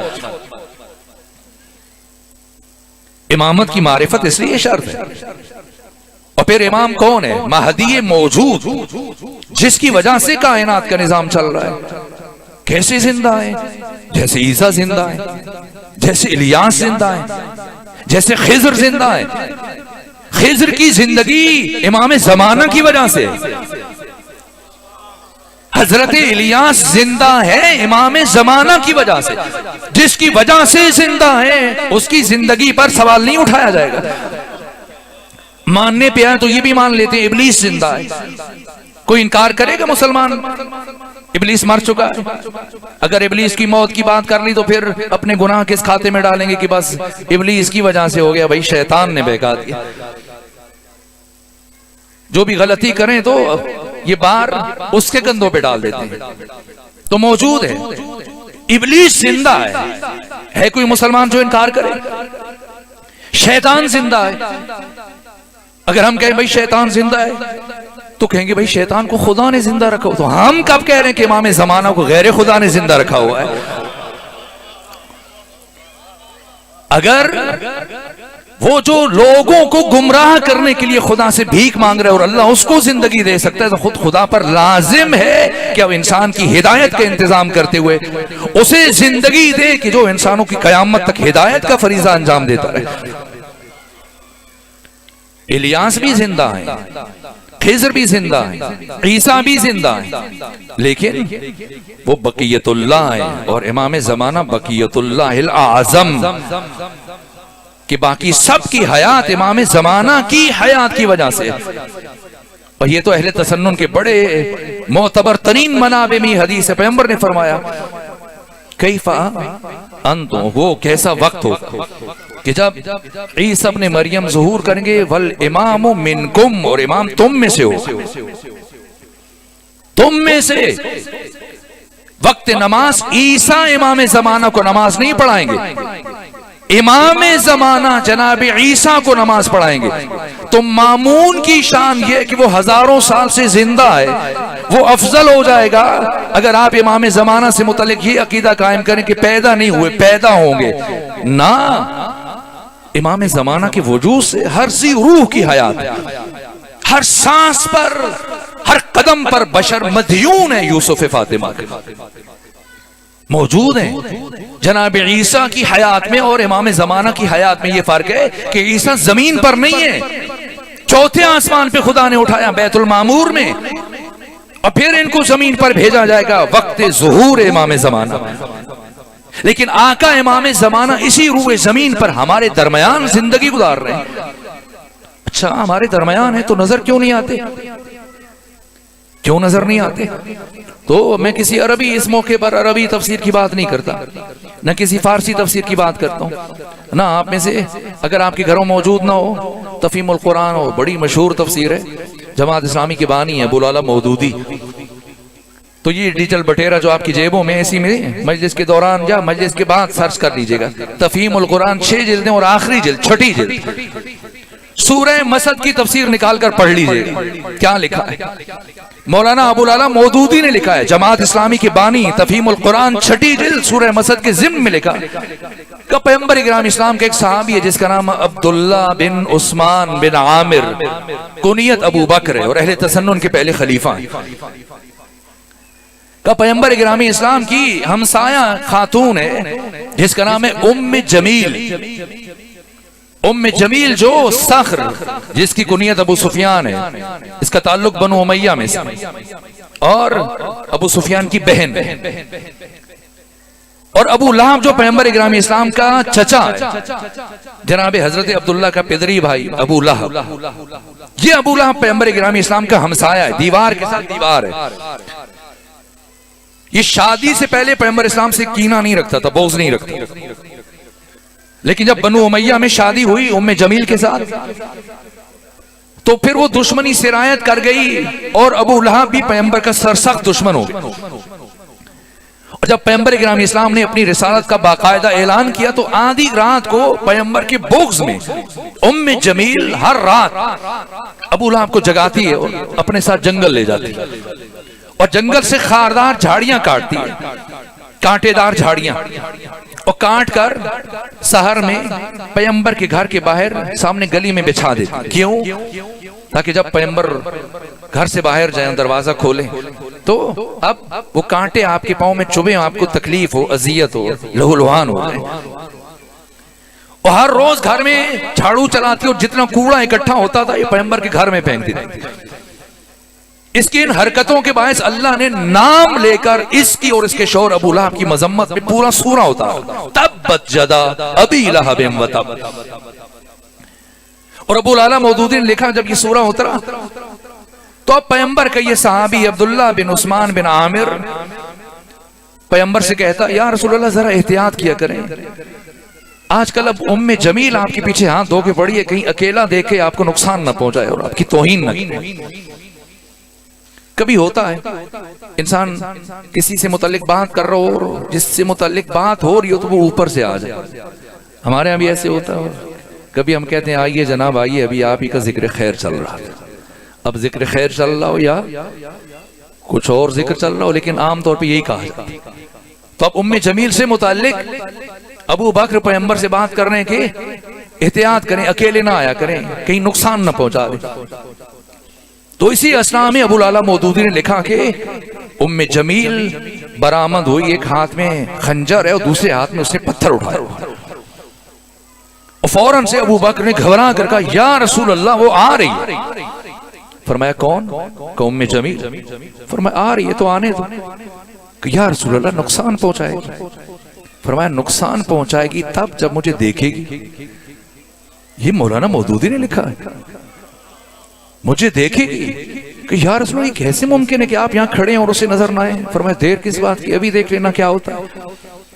امامت کی معرفت اس لیے شرط ہے۔ اور پھر امام کون ہے؟ مہدی موجود، جس کی وجہ سے کائنات کا نظام چل رہا ہے۔ کیسے زندہ ہے؟ جیسے عیسیٰ زندہ ہے، جیسے الیاس زندہ ہے، جیسے خضر زندہ ہے۔ خضر کی زندگی امام زمانہ کی وجہ سے، حضرت الیاس زندہ ہے امام زمانہ کی وجہ سے، جس کی وجہ سے زندہ ہے اس کی زندگی پر سوال نہیں اٹھایا جائے گا۔ ماننے پہ آئے تو یہ بھی مان لیتے ہیں ابلیس زندہ ہے، کوئی انکار کرے گا مسلمان؟ ابلیس مر چکا ہے۔ اگر ابلیس کی موت کی بات کر لی تو پھر اپنے گناہ کس کھاتے میں ڈالیں گے کہ بس ابلیس کی وجہ سے ہو گیا، بھائی شیطان نے بہکا دیا۔ جو بھی غلطی کریں تو یہ بار اس کے کندھوں پہ ڈال دیتے ہیں۔ تو موجود ہے، ابلیس زندہ ہے کوئی مسلمان جو انکار کرے؟ شیطان زندہ ہے۔ اگر ہم کہیں بھائی شیطان زندہ ہے تو کہیں گے بھائی شیطان کو خدا نے زندہ رکھا ہو، تو ہم کب کہہ رہے ہیں کہ امام زمانہ کو غیر خدا نے زندہ رکھا ہوا ہے؟ اگر وہ جو لوگوں کو گمراہ کرنے کے لیے خدا سے بھیک مانگ رہے اور اللہ اس کو زندگی دے سکتا ہے، تو خود خدا پر لازم ہے کہ اب انسان کی ہدایت کا انتظام کرتے ہوئے اسے زندگی دے کہ جو انسانوں کی قیامت تک ہدایت کا فریضہ انجام دیتا رہے۔ الیاس بھی زندہ ہیں، خضر بھی زندہ ہیں، عیسیٰ بھی زندہ ہیں، لیکن وہ بقیت اللہ ہیں، اور امام زمانہ بقیت اللہ الاعظم، کہ باقی سب کی حیات امام زمانہ کی حیات کی وجہ سے۔ اور یہ تو اہل تسنن کے بڑے معتبر ترین منابع میں حدیث ہے، پیغمبر نے فرمایا کیفا انتم، وہ کیسا وقت ہو کہ جب عیسیٰ ابن مریم ظہور کریں گے، والامام منکم، اور امام تم میں سے ہو، تم میں سے۔ وقت نماز عیسیٰ امام زمانہ کو نماز نہیں پڑھائیں گے، امام زمانہ جناب عیسیٰ کو نماز پڑھائیں گے۔ تو مامون کی شان یہ کہ وہ ہزاروں سال سے زندہ ہے، وہ افضل ہو جائے گا اگر آپ امام زمانہ سے متعلق یہ عقیدہ قائم کریں کہ پیدا نہیں ہوئے، پیدا ہوں گے۔ نہ، امام زمانہ کے وجود سے ہر ذی روح کی حیات ہے، ہر سانس پر، ہر قدم پر بشر مدیون ہے یوسف فاطمہ کے، موجود ہیں۔ جناب عیسیٰ کی حیات میں اور امام زمانہ کی حیات میں یہ فرق ہے کہ عیسیٰ زمین پر نہیں ہے، چوتھے آسمان پہ خدا نے اٹھایا بیت المعمور میں، اور پھر ان کو زمین پر بھیجا جائے گا وقت ظہور امام زمانہ۔ لیکن آقا امام زمانہ اسی روح زمین پر ہمارے درمیان زندگی گزار رہے ہیں۔ اچھا، ہمارے درمیان ہے تو نظر کیوں نہیں آتے؟ کیوں نظر نہیں آتے؟ تو میں کسی عربی، اس موقع پر عربی تفسیر کی بات نہیں کرتا، نہ کسی فارسی تفسیر کی بات کرتا ہوں، نہ آپ میں سے اگر آپ کے گھروں موجود نہ ہو تفہیم القرآن ہو، بڑی مشہور تفسیر ہے جماعت اسلامی کے بانی ہے ابو الاعلی مودودی. تو یہ ڈیجیٹل بٹیرا جو آپ کی جیبوں میں ایسی میں مجلس کے دوران یا مجلس کے بعد سرچ کر لیجئے گا. تفہیم القرآن 6 جلدیں اور آخری جلد 6ٹھی جلد سورہ مسد کی تفسیر نکال کر پڑھ لیجئے گا. کیا لکھا ہے؟ مولانا ابو الاعلی مودودی نے لکھا ہے, جماعت اسلامی کے بانی, تفہیم القرآن 6ٹھی جلد سورہ مسد کے ضمن میں لکھا کہ پیغمبر اکرام اسلام کے ایک صحابی ہے جس کا نام عبداللہ بن عثمان بن عامر, کنیت ابو بکر ہے اور اہل تسنن کے پہلے خلیفہ ہیں. کہ پیغمبر اکرام اسلام کی ہمسایہ خاتون ہے جس کا نام ہے ام جمیل. ام جمیل جو صخر جس کی کنیت ابو سفیان ہے, اس کا تعلق بنو امیہ میں سے, اور ابو سفیان کی بہن, اور ابو لہب جو پیغمبر اکرام اسلام کا چچا ہے جناب حضرت عبداللہ کا پدری بھائی ابو لہب. یہ ابو لہب پیغمبر اکرام اسلام کا ہمسایہ ہے, دیوار کے ساتھ دیوار ہے. یہ شادی سے پہلے پیغمبر اسلام سے کینہ نہیں رکھتا تھا, بغض نہیں رکھتا, لیکن جب بنو امیہ میں شادی ہوئی ام جمیل کے ساتھ تو پھر وہ دشمنی سرایت کر گئی اور ابو لہب بھی پیغمبر کا سرسخت دشمن ہو گیا. اور جب پیغمبر اکرام اسلام نے اپنی رسالت کا باقاعدہ اعلان کیا تو آدھی رات کو پیغمبر کے بغض میں ام جمیل ہر رات ابو لہب کو جگاتی ہے اور اپنے ساتھ جنگل لے جاتی ہے اور جنگل سے خاردار جھاڑیاں کاٹتی ہے, کانٹے دار جھاڑیاں, اور کاٹ کر سحر میں پیغمبر کے گھر کے باہر سامنے گلی میں بچھا دیتی. کیوں؟ تاکہ جب پیغمبر گھر سے باہر جائیں, دروازہ کھولیں تو اب وہ کانٹے آپ کے پاؤں میں چبھیں, آپ کو تکلیف ہو, اذیت ہو, لہولہان ہو. اور ہر روز گھر میں جھاڑو چلاتی اور جتنا کوڑا اکٹھا ہوتا تھا یہ پیغمبر کے گھر میں پھینکتی تھی. اس کی ان حرکتوں کے باعث اللہ نے نام لے کر اس کی اور اس کے شوہر ابو لہب کی مذمت میں پورا سورہ ہوتا تبت یدا ابی لہب وتب. اور ابو الاعلی مودودی نے لکھا جب یہ سورہ اترا تو اب پیغمبر کا یہ صحابی عبداللہ بن عثمان بن عامر پیغمبر سے کہتا, یا رسول اللہ ذرا احتیاط کیا کریں, آج کل اب ام جمیل آپ کے پیچھے ہاتھ دھو کے پڑی ہے, کہیں اکیلا دیکھے آپ کو نقصان نہ پہنچائے اور آپ کی توہین نہ کرے. کبھی ہوتا ہے انسان کسی سے متعلق بات کر رہا ہو اور جس سے متعلق بات ہو رہی ہو تو وہ اوپر سے آ جائے. ہمارے یہاں بھی ایسے ہوتا ہے, کبھی ہم کہتے ہیں آئیے جناب آئیے, ابھی آپ ہی کا ذکر خیر چل رہا ہے. اب ذکر خیر چل رہا ہو یا کچھ اور ذکر چل رہا ہو, لیکن عام طور پہ یہی کہا جاتا ہے. تو اب ام جمیل سے متعلق ابو بکر پیغمبر سے بات کرنے کے احتیاط کریں, اکیلے نہ آیا کریں, کہیں نقصان نہ پہنچا دیں. تو اسی اسنا میں ابو الاعلی مودودی نے لکھا کہ ام جمیل برآمد ہوئی, ایک ہاتھ میں خنجر ہے اور دوسرے ہاتھ میں اس نے پتھر اٹھایا, اور فوراً سے ابو بکر نے گھبرا کر کہا, یا رسول اللہ وہ آ رہی ہے. فرمایا کون؟ کہ ام جمیل. فرمایا آ رہی ہے تو آنے دو. کہ یا رسول اللہ نقصان پہنچائے گی. فرمایا نقصان پہنچائے گی تب جب مجھے دیکھے گی. یہ مولانا مودودی نے لکھا ہے, مجھے دیکھے گی. کہ یا رسول اللہ یہ کیسے ممکن ہے کہ آپ یہاں کھڑے ہیں اور اسے نظر نہ آئے؟ فرمایا دیر کس بات کی, ابھی دیکھ لینا کیا ہوتا ہے.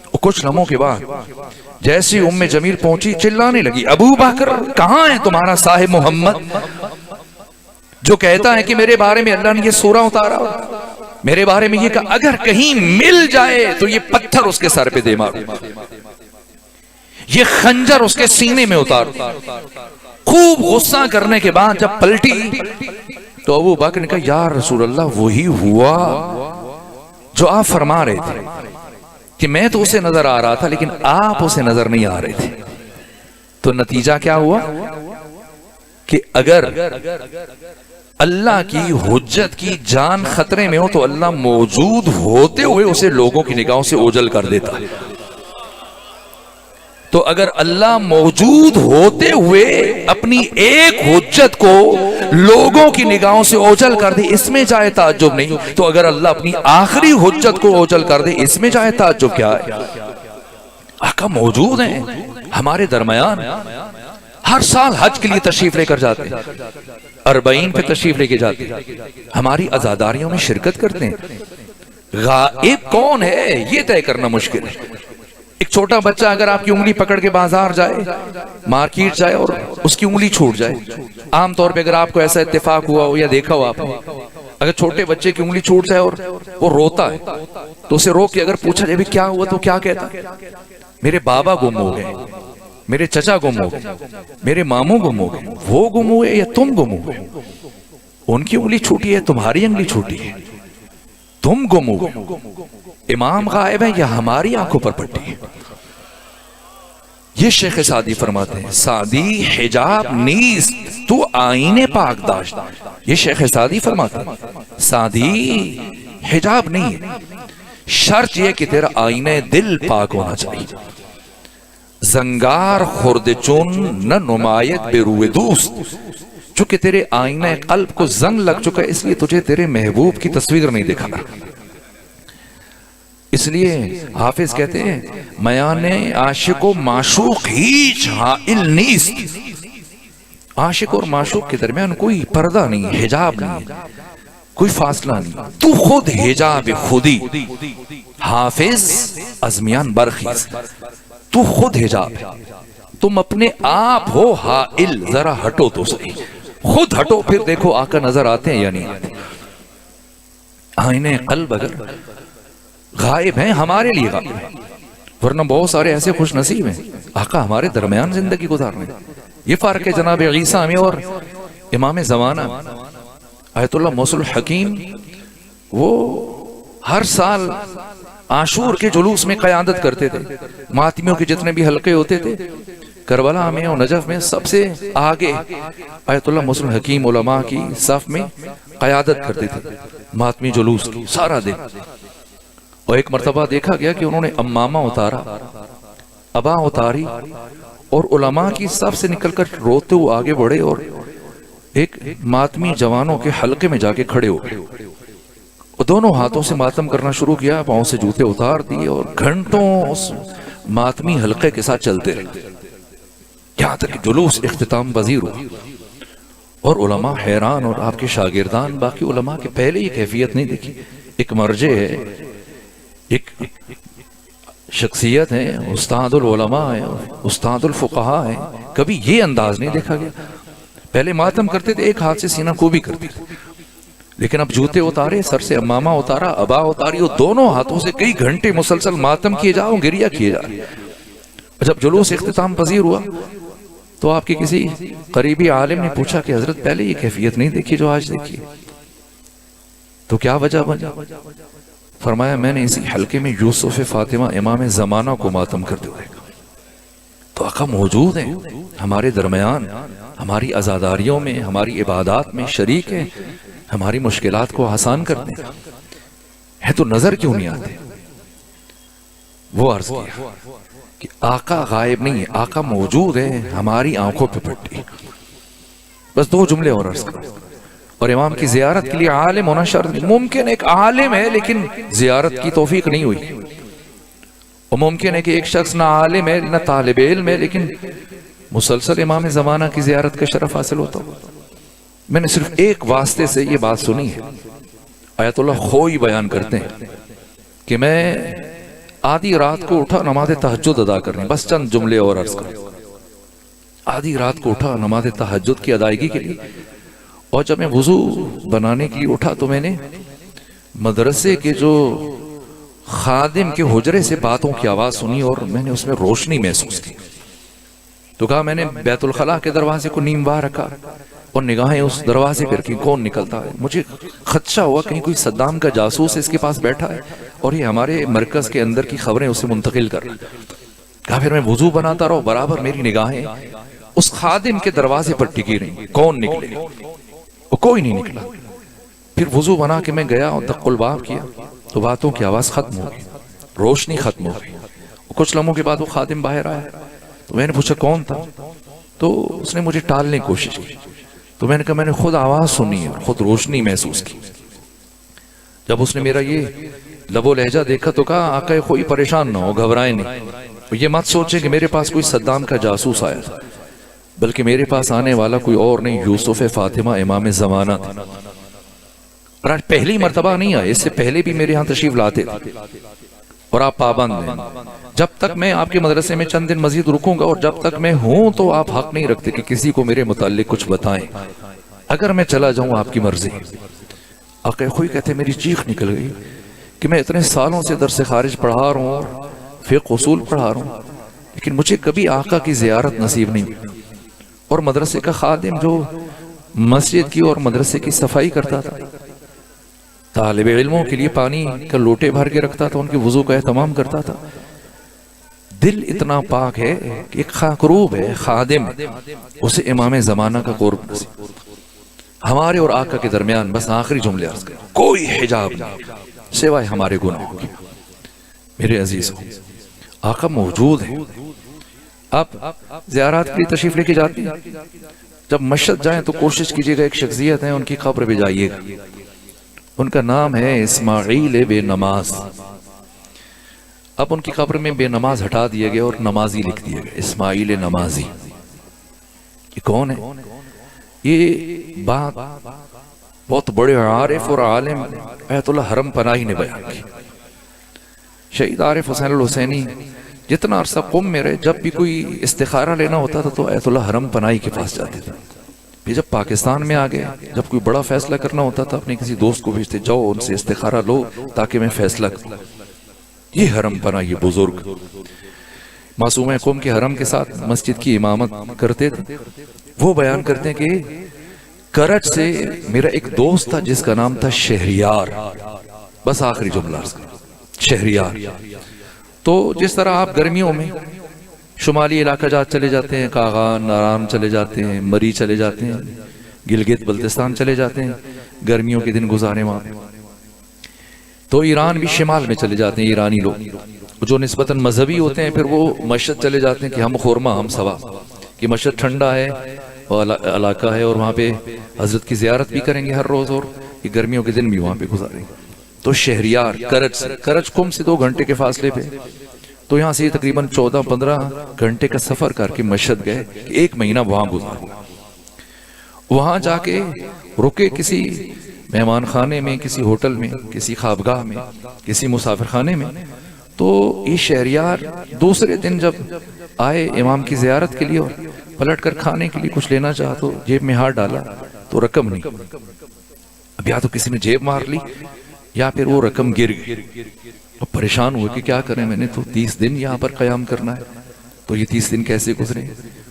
اور کچھ لمحوں کے بعد جیسی ام جمیل پہنچی چلانے لگی, ابو بکر کہاں ہے تمہارا صاحب محمد جو کہتا ہے کہ میرے بارے میں اللہ نے یہ سورہ اتارا, میرے بارے میں یہ کہ اگر کہیں مل جائے تو یہ پتھر اس کے سر پہ دے مارو, یہ خنجر اس کے سینے میں اتارو. خوب غصہ کرنے کے بعد جب پلٹی تو ابو بکر نے کہا, یا رسول اللہ وہی ہوا جو آپ فرما رہے تھے کہ میں تو اسے نظر آ رہا تھا لیکن آپ اسے نظر نہیں آ رہے تھے. تو نتیجہ کیا ہوا کہ اگر اللہ کی حجت کی جان خطرے میں ہو تو اللہ موجود ہوتے ہوئے اسے لوگوں کی نگاہوں سے اوجھل کر دیتا ہے. تو اگر اللہ موجود ہوتے ہوئے اپنی ایک حجت کو لوگوں کی نگاہوں سے اوجھل کر دے اس میں چاہے تعجب نہیں, تو اگر اللہ اپنی آخری حجت کو اوجھل کر دے اس میں چاہے تعجب کیا ہے. آقا موجود ہیں ہمارے درمیان, ہر سال حج کے لیے تشریف لے کر جاتے ہیں, 40 پہ تشریف لے کے جاتے ہیں, ہماری عزاداریوں میں شرکت کرتے ہیں. غائب کون ہے یہ طے کرنا مشکل ہے. ایک چھوٹا بچہ اگر آپ کی انگلی پکڑ کے بازار جائے، مارکیٹ جائے اور اس کی انگلی چھوٹ جائے، عام طور پہ اگر آپ کو ایسا اتفاق ہوا ہو یا دیکھا ہو آپ نے، اگر چھوٹے بچے کی انگلی چھوٹ جائے اور وہ روتا ہے تو اسے روک کے اگر پوچھا جائے کیا ہوا تو کیا کہتا ہے؟ میرے بابا گم ہو گئے، میرے چچا گم ہو گئے، میرے ماموں گم ہو گئے، وہ گم ہوئے یا تم گم ہوئے؟ ان کی انگلی چھوٹی ہے، تمہاری انگلی چھوٹی ہے، تم گم ہو گئے، امام غائب ہے یا ہماری آنکھوں پر پٹی ہے؟ یہ شیخ سعدی فرماتے ہیں، سعدی حجاب نیست تو آئین پاک داشت. یہ شیخ سعدی فرماتے ہیں سعدی حجاب نہیں ہے، شرط یہ کہ تیرا آئین دل پاک ہونا چاہیے. زنگار خورد چون نہ نمایت بے روئے دوست، چونکہ تیرے آئینہ قلب کو زنگ لگ چکا ہے اس لیے تجھے تیرے محبوب کی تصویر نہیں دکھا. اس لیے حافظ کہتے ہیں میان عاشق و معشوق ہیچ حائل نیست. عاشق اور معشوق کے درمیان کوئی پردہ نہیں، حجاب نہیں، کوئی فاصلہ نہیں. تو خود حجاب خودی. حافظ ازمیان برخیز، تو خود حجاب ہے، تم اپنے آپ ہو حائل. ذرا ہٹو تو صحیح، خود ہٹو پھر دیکھو آقا نظر آتے ہیں یا نہیں آتے. آئینہ قلب اگر غائب ہیں ہمارے لیے غائب ہیں، ورنہ بہت سارے ایسے خوش نصیب ہیں آقا ہمارے درمیان زندگی گزارنے. یہ فرق ہے جناب عیسیٰ میں اور امام زمانہ آیت اللہ موصل حکیم. وہ ہر سال عاشور کے جلوس میں قیادت کرتے تھے. ماتمیوں کے جتنے بھی حلقے ہوتے تھے کربلا میں اور نجف میں سب سے آگے آیت اللہ موصل حکیم علماء کی صف میں قیادت کرتے تھے ماتمی جلوس کی سارا دن. اور ایک مرتبہ دیکھا گیا کہ انہوں نے امامہ اتارا، ابا اتاری اور علماء کی صف سے نکل کر روتے ہوئے آگے بڑھے اور ایک ماتمی جوانوں کے حلقے میں جا کے کھڑے ہو گئے اور دونوں ہاتھوں سے ماتم کرنا شروع کیا. پاؤں سے جوتے اتار دیے اور گھنٹوں اس ماتمی حلقے کے ساتھ چلتے رہے یہاں تک کہ جلوس اختتام پذیر ہوا. اور علماء حیران اور آپ کے شاگردان باقی علماء کے پہلے یہ کیفیت نہیں دیکھی. ایک مرجع ہے، ایک شخصیت ہے، استاد العلماء ہے، استاد الفقہاء ہے، کبھی یہ انداز نہیں دیکھا گیا. پہلے ماتم کرتے تھے ایک ہاتھ سے سینہ کو بھی کرتے تھے، لیکن اب جوتے اتارے، سر سے امامہ اتارا، ابا اتاری اور دونوں ہاتھوں سے کئی گھنٹے مسلسل ماتم کیے جاؤ، گریہ کیے جا رہے. جب جلوس اختتام پذیر ہوا تو آپ کے کسی قریبی عالم نے پوچھا کہ حضرت پہلے یہ کیفیت نہیں دیکھی جو آج دیکھی، تو کیا وجہ بنی؟ فرمایا میں نے اسی حلقے میں یوسف فاطمہ امام زمانہ کو ماتم کرتے ہوئے. تو آقا موجود ہیں ہمارے درمیان، ہماری عزاداریوں میں، ہماری عبادات میں شریک ہیں، ہماری مشکلات کو آسان کرتے ہیں تو نظر کیوں نہیں آتے؟ وہ عرض کیا کہ آقا غائب نہیں ہے، آقا موجود ہے، ہماری آنکھوں پہ پٹی. بس دو جملے اور عرض کرو. اور امام کی زیارت کے لیے عالم ہونا شرط. ممکن ایک عالم ہے لیکن زیارت کی توفیق نہیں ہوئی، اور ممکن ہے کہ ایک شخص نہ عالم ہے نہ طالب علم ہے لیکن مسلسل امام زمانہ کی زیارت کا شرف حاصل ہوتا ہو. میں نے صرف ایک واسطے سے یہ بات سنی ہے. آیت اللہ خوئی بیان کرتے ہیں کہ میں آدھی رات کو اٹھا نماز تہجد ادا کرنے. بس چند جملے اور عرض کریں. آدھی رات کو اٹھا نماز تہجد کی ادائیگی کے لیے، اور جب میں وضو بنانے کے لیے اٹھا تو میں نے مدرسے کے جو خادم کے حجرے سے باتوں کی آواز سنی اور میں نے اس میں روشنی محسوس کی. تو کہا میں نے بیت الخلاء کے دروازے کو نیم واہ رکھا اور نگاہیں اس دروازے پر کی کون نکلتا ہے. مجھے خدشہ ہوا کہیں کوئی صدام کا جاسوس اس کے پاس بیٹھا ہے اور یہ ہمارے مرکز کے اندر کی خبریں اسے منتقل کر رہا. کہا پھر میں وضو بناتا رہا، برابر میری نگاہیں اس خادم کے دروازے پر ٹکی رہیں. کون نکلے؟ وہ کوئی نہیں نکلا. پھر وضو بنا کے میں گیا اور دق الباب کیا تو باتوں کی آواز ختم ہو گئی، روشنی ختم ہو گئی. کچھ لمحوں کے بعد وہ خادم باہر آیا تو میں نے پوچھا کون تھا، تو اس نے مجھے ٹالنے کی کوشش کی. تو میں نے کہا میں نے خود آواز سنی اور خود روشنی محسوس کی. جب اس نے میرا یہ لب و لہجہ دیکھا تو کہا آقا کوئی پریشان نہ ہو، گھبرائے نہیں، یہ مت سوچے کہ میرے پاس کوئی صدام کا جاسوس آیا تھا، بلکہ میرے پاس آنے والا کوئی اور نہیں، یوسف فاطمہ امام زمانہ تھا. اور آج پہلی مرتبہ نہیں آئے، اس سے پہلے بھی میرے ہاں تشریف لاتے تھے اور آپ پابند ہیں. جب تک میں آپ کے مدرسے میں چند دن مزید رکوں گا اور جب تک میں ہوں تو آپ حق نہیں رکھتے کہ کسی کو میرے متعلق کچھ بتائیں. اگر میں چلا جاؤں آپ کی مرضی. آقا خوئی کہتے میری چیخ نکل گئی کہ میں اتنے سالوں سے درس خارج پڑھا رہا ہوں اور فقہ اصول پڑھا رہا ہوں، لیکن مجھے کبھی آقا کی زیارت نصیب نہیں ہوئی. اور مدرسے کا خادم جو مسجد کی اور مدرسے کی صفائی کرتا تھا، طالب علموں کے لیے پانی کا لوٹے بھر کے رکھتا تھا، ان کے وضو کا اہتمام کرتا تھا، دل اتنا پاک ہے کہ ایک خاکروب ہے، خادم، اسے امام زمانہ کا قرب نصیب. ہمارے اور آقا کے درمیان بس آخری جملے عرض کریں، کوئی حجاب نہیں سوائے ہمارے گناہوں کے. میرے عزیزوں، آقا موجود ہے. آپ زیارات کے لیے تشریف لے کے جاتے ہیں، جب مشہد جائیں تو کوشش کیجیے گا ایک شخصیت ہے ان کی قبر پہ جائیے گا. ان کا نام ہے اسماعیل بے نماز. اب ان کی قبر میں بے نماز ہٹا دیا گیا اور نمازی لکھ دیا گیا، اسماعیل نمازی. یہ کون ہے؟ یہ بات بہت بڑے عارف اور عالم ایت اللہ حرم پناہی نے بیان کی. شہید عارف حسین الحسینی جتنا عرصہ قم میں رہے، جب بھی کوئی استخارہ لینا ہوتا تھا تو ایت اللہ حرم پناہی کے پاس جاتے تھے. پھر جب پاکستان میں آ گئے، جب کوئی بڑا فیصلہ کرنا ہوتا تھا اپنے کسی دوست کو بھیجتے، جاؤ ان سے استخارہ لو تاکہ میں فیصلہ کروں. یہ حرم پناہ یہ بزرگ معصوم قوم کے حرم کے ساتھ مسجد کی امامت کرتے تھے. وہ بیان کرتے ہیں کہ کرج سے میرا ایک دوست تھا جس کا نام تھا شہریار. بس آخری جملہ عرض کریں، شہریار. تو جس طرح آپ گرمیوں میں شمالی علاقہ جات چلے جاتے ہیں، کاغان، ناران چلے جاتے ہیں، مری چلے جاتے ہیں، گلگت بلتستان چلے جاتے ہیں گرمیوں کے دن گزارے وہاں، تو ایران بھی شمال میں چلے جاتے ہیں. ایرانی لوگ جو نسبتاً مذہبی ہوتے ہیں پھر وہ مشہد چلے جاتے ہیں کہ ہم خورما ہم سوا، کہ مشہد ٹھنڈا ہے اور علاقہ ہے اور وہاں پہ حضرت کی زیارت بھی کریں گے ہر روز اور یہ گرمیوں کے دن بھی وہاں پہ گزاریں گے. تو شہریار کرج سے، کرج قم سے 2 گھنٹے کے فاصلے پہ، تو یہاں سے تقریباً 14-15 گھنٹے کا سفر کر کے مشہد گئے کہ 1 مہینہ وہاں گزارا. وہاں جا کے رکے کسی مہمان خانے میں، کسی ہوٹل میں، کسی خوابگاہ میں، کسی مسافر خانے میں. تو یہ شہریار دوسرے دن جب آئے امام کی زیارت کے لیے اور پلٹ کر کھانے کے لیے کچھ لینا چاہا تو جیب میں ہاتھ ڈالا تو رقم نہیں. اب یا تو کسی نے جیب مار لی یا پھر وہ رقم گر گئی. اب پریشان ہوئے کہ کیا کریں، میں نے تو 30 دن یہاں پر قیام کرنا ہے، تو یہ 30 دن کیسے گزرے؟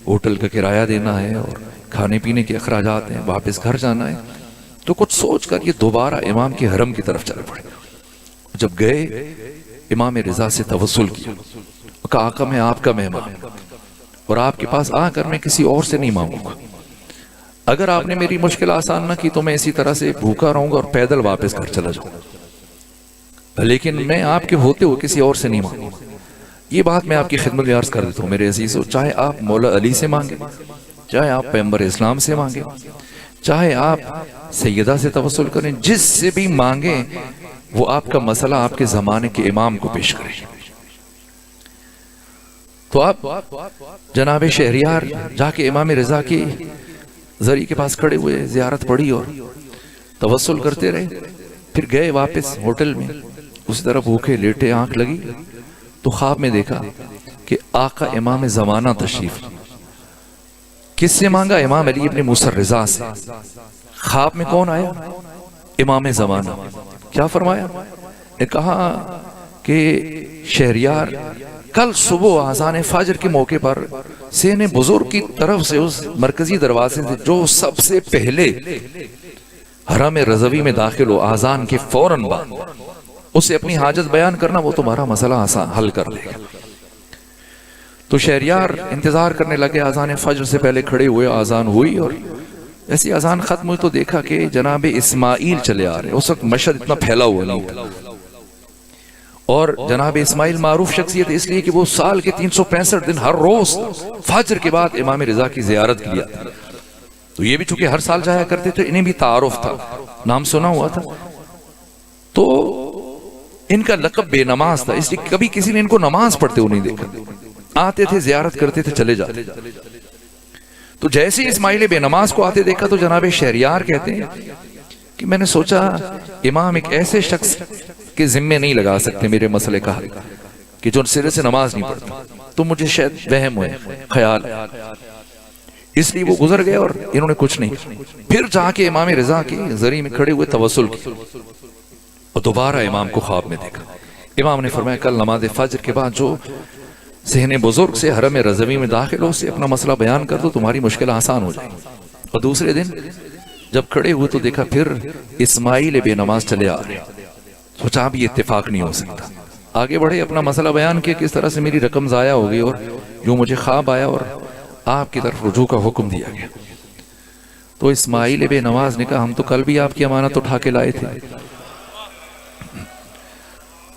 ہوٹل کا کرایہ دینا ہے اور کھانے پینے کے اخراجات ہیں، واپس گھر جانا ہے. تو کچھ سوچ کر یہ دوبارہ امام کے حرم کی طرف چل پڑے. جب گئے امام رضا سے توسل کیا، کہا آقا میں آپ کا مہمان اور آپ کے پاس آ کر میں کسی اور سے نہیں مانگوں گا. اگر آپ نے میری مشکل آسان نہ کی تو میں اسی طرح سے بھوکا رہوں گا اور پیدل واپس گھر چلا جاؤں گا، لیکن میں آپ کے ہوتے ہوئے کسی اور سے نہیں مانگوں گا. یہ بات میں آپ کی خدمت میں عرض کر دیتا ہوں میرے عزیزو، چاہے آپ مولا علی سے مانگیں، چاہے آپ پیغمبر اسلام سے مانگیں، چاہے آپ سیدہ سے توسل کریں، جس سے بھی مانگیں وہ آپ کا مسئلہ آپ کے زمانے کے امام کو پیش کریں. تو آپ جناب شہریار جا کے امام رضا کی زری کے پاس کھڑے ہوئے، زیارت پڑھی اور توسل کرتے رہے. پھر گئے واپس ہوٹل میں، اسی طرح بھوکے لیٹے، آنکھ لگی تو خواب میں دیکھا کہ آقا امام زمانہ تشریف. کس سے مانگا؟ امام علی ابن موسیٰ رضا سے. خواب میں کون آیا؟ امام زمانہ. کیا فرمایا؟ نے کہا کہ شہریار کل صبح آذان فجر کے موقع پر سین بزرگ کی طرف سے اس مرکزی دروازے سے جو سب سے پہلے حرم رضوی میں داخل ہو، آذان کے فوراً بعد اسے اپنی حاجت بیان کرنا، وہ تمہارا مسئلہ آسان حل کر لے گا. تو شہریار انتظار کرنے لگے، آذان فجر سے پہلے کھڑے ہوئے، آذان ہوئی اور ایسی آذان ختم ہوئی تو دیکھا کہ جناب اسماعیل چلے آ رہے. اس وقت مشہد اتنا پھیلا ہوا نہیں تھا اور جناب اسماعیل معروف شخصیت اس لیے کہ وہ سال کے 365 دن ہر روز فجر کے بعد امام رضا کی زیارت کیا. تو یہ بھی چونکہ ہر سال جایا کرتے تھے، انہیں بھی تعارف تھا، نام سنا ہوا تھا. تو ان کا لقب بے نماز تھا، اس لیے کبھی کسی نے ان کو نماز پڑھتے ہوئے نہیں دیکھا. آتے تھے، زیارت کرتے تھے، چلے جاتے. تو جیسے ہی اسماعیل بے نماز کو آتے دیکھا تو جناب شہریار کہتے ہیں کہ میں نے سوچا امام ایک ایسے شخص کے ذمے نہیں لگا سکتے میرے مسئلے کا حل. کہ جو سرے سے نماز نہیں پڑھتے، تو مجھے شاید وہم ہوئے، خیال ہے، اس لیے وہ گزر گئے اور انہوں نے کچھ نہیں۔ پھر جا کے امام رضا کی زری میں کھڑے ہوئے توسل کی اور دوبارہ امام کو خواب میں دیکھا۔ امام نے فرمایا کل نماز فجر کے بعد جو صحن بزرگ سے حرم رضوی میں داخل ہو، سے اپنا مسئلہ بیان کر دو، تمہاری مشکل آسان ہو جائے گی۔ اور دوسرے دن جب کھڑے ہوئے تو دیکھا پھر اسماعیل بے نماز چلے آ رہے، سوچا اب یہ اتفاق نہیں ہو سکتا۔ آگے بڑھے، اپنا مسئلہ بیان کیا، کس طرح سے میری رقم ضائع ہو گئی اور جو مجھے خواب آیا اور آپ کی طرف رجوع کا حکم دیا گیا۔ تو اسماعیل بے نواز نے کہا ہم تو کل بھی آپ کی امانت اٹھا کے لائے تھے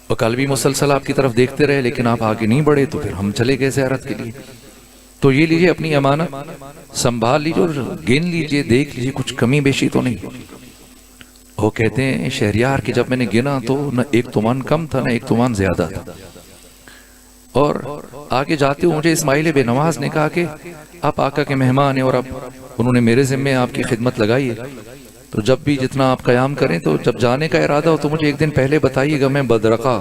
اور کل بھی مسلسل آپ کی طرف دیکھتے رہے، لیکن آپ آگے نہیں بڑھے، تو پھر ہم چلے گئے زیارت کے لیے۔ تو یہ لیجئے اپنی امانت سنبھال لیجئے اور گن لیجئے، دیکھ لیجئے کچھ کمی بیشی تو نہیں۔ وہ کہتے ہیں شہریار کہ جب میں نے گنا تو نہ ایک تومان کم تھا نہ ایک تومان زیادہ تھا۔ اور آگے جاتے ہوئے مجھے اسماعیل بے نواز نے کہا کہ آپ آقا کے مہمان ہیں اور اب انہوں نے میرے ذمہ آپ کی خدمت لگائی ہے، تو جب بھی جتنا آپ قیام کریں تو جب جانے کا ارادہ ہو تو مجھے ایک دن پہلے بتائیے گا، میں بدرقہ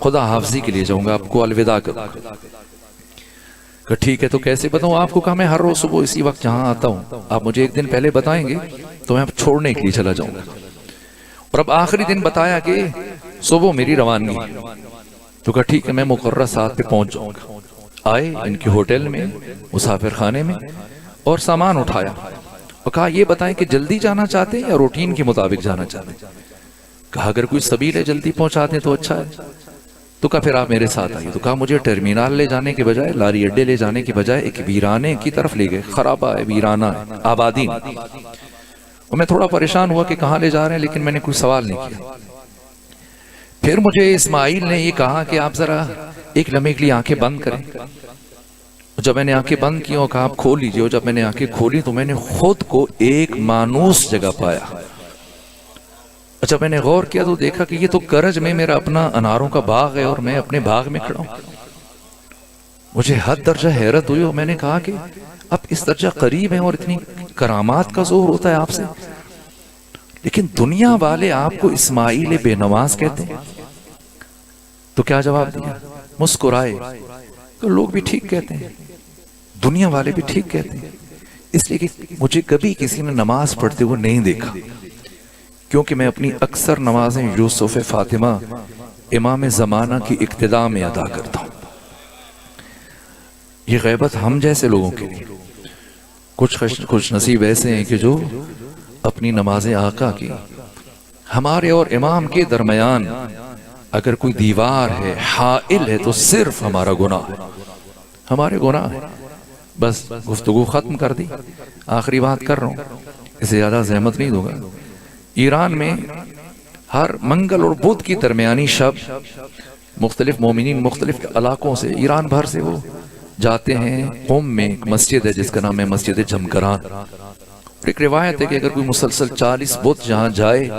خدا حافظی کے لیے جاؤں گا، آپ کو الوداع کروں گا۔ کہ ٹھیک ہے، تو کیسے بتاؤں آپ کو؟ کہا میں ہر روز صبح اسی وقت جہاں آتا ہوں، آپ مجھے ایک دن پہلے بتائیں گے تو میں اب چھوڑنے کے لیے چلا جاؤں گا۔ اور اب آخری دن بتایا کہ صبح میری روانگی، تو کہا ٹھیک ہے میں مقررہ ساتھ پہ پہنچ جاؤں گا۔ آئے ان کے ہوٹل میں، مسافر خانے میں، اور سامان اٹھایا اور کہا یہ بتائیں کہ جلدی جانا چاہتے ہیں یا روٹین کے مطابق جانا چاہتے ہیں؟ کہا اگر کوئی سبیل ہے جلدی پہنچا دیں تو اچھا ہے۔ تو کہا پھر آپ میرے ساتھ آئیے۔ تو کہا مجھے ٹرمینال لے جانے کے بجائے، لاری اڈے لے جانے کے بجائے ایک ویرانے کی طرف لے گئے، خرابہ ہے، ویرانہ ہے، آبادی نہیں۔ اور میں تھوڑا پریشان ہوا کہ کہاں لے جا رہے ہیں، لیکن میں نے کوئی سوال نہیں کیا۔ پھر مجھے اسماعیل نے یہ کہا کہ آپ ذرا ایک لمحے کے لیے آنکھیں بند کریں۔ جب میں نے آنکھیں بند کی اور کہا آپ کھول لیجئے، اور جب میں نے آنکھیں کھولی تو میں نے خود کو ایک مانوس جگہ پایا۔ جب میں نے غور کیا تو دیکھا کہ یہ تو کرج میں میرا اپنا اناروں کا باغ ہے اور میں اپنے باغ میں کھڑا ہوں۔ مجھے حد درجہ حیرت ہوئی اور میں نے کہا کہ اب اس درجہ قریب ہیں اور اتنی کرامات کا ظہور ہوتا ہے آپ سے، لیکن دنیا والے آپ کو اسماعیل بے نواز کہتے ہیں۔ تو کیا جواب دیا؟ مسکرائے تو لوگ بھی ٹھیک کہتے ہیں، دنیا والے بھی ٹھیک کہتے ہیں، اس لیے کہ مجھے کبھی کسی نے نماز پڑھتے ہوئے نہیں دیکھا، کیونکہ میں اپنی اکثر نمازیں یوسف فاطمہ امام زمانہ کی اقتداء میں ادا کرتا ہوں۔ یہ غیبت ہم جیسے لوگوں کے لیے، کچھ نصیب ایسے ہیں کہ جو اپنی نماز آقا کی، ہمارے اور امام کے درمیان اگر کوئی دیوار ہے، حائل ہے، تو صرف ہمارا گناہ ہے، ہمارے گناہ ہے۔ بس گفتگو ختم کر دی، آخری بات کر رہا ہوں، اسے زیادہ زحمت نہیں دوں گا۔ ایران میں ہر منگل اور بدھ کی درمیانی شب مختلف مومنین مختلف علاقوں سے، ایران بھر سے وہ جاتے ہیں قم میں، ایک مسجد ہے جس کا نام ہے مسجد جمکران۔ اور ایک روایت ہے کہ اگر کوئی مسلسل 40 بدھ جہاں جائے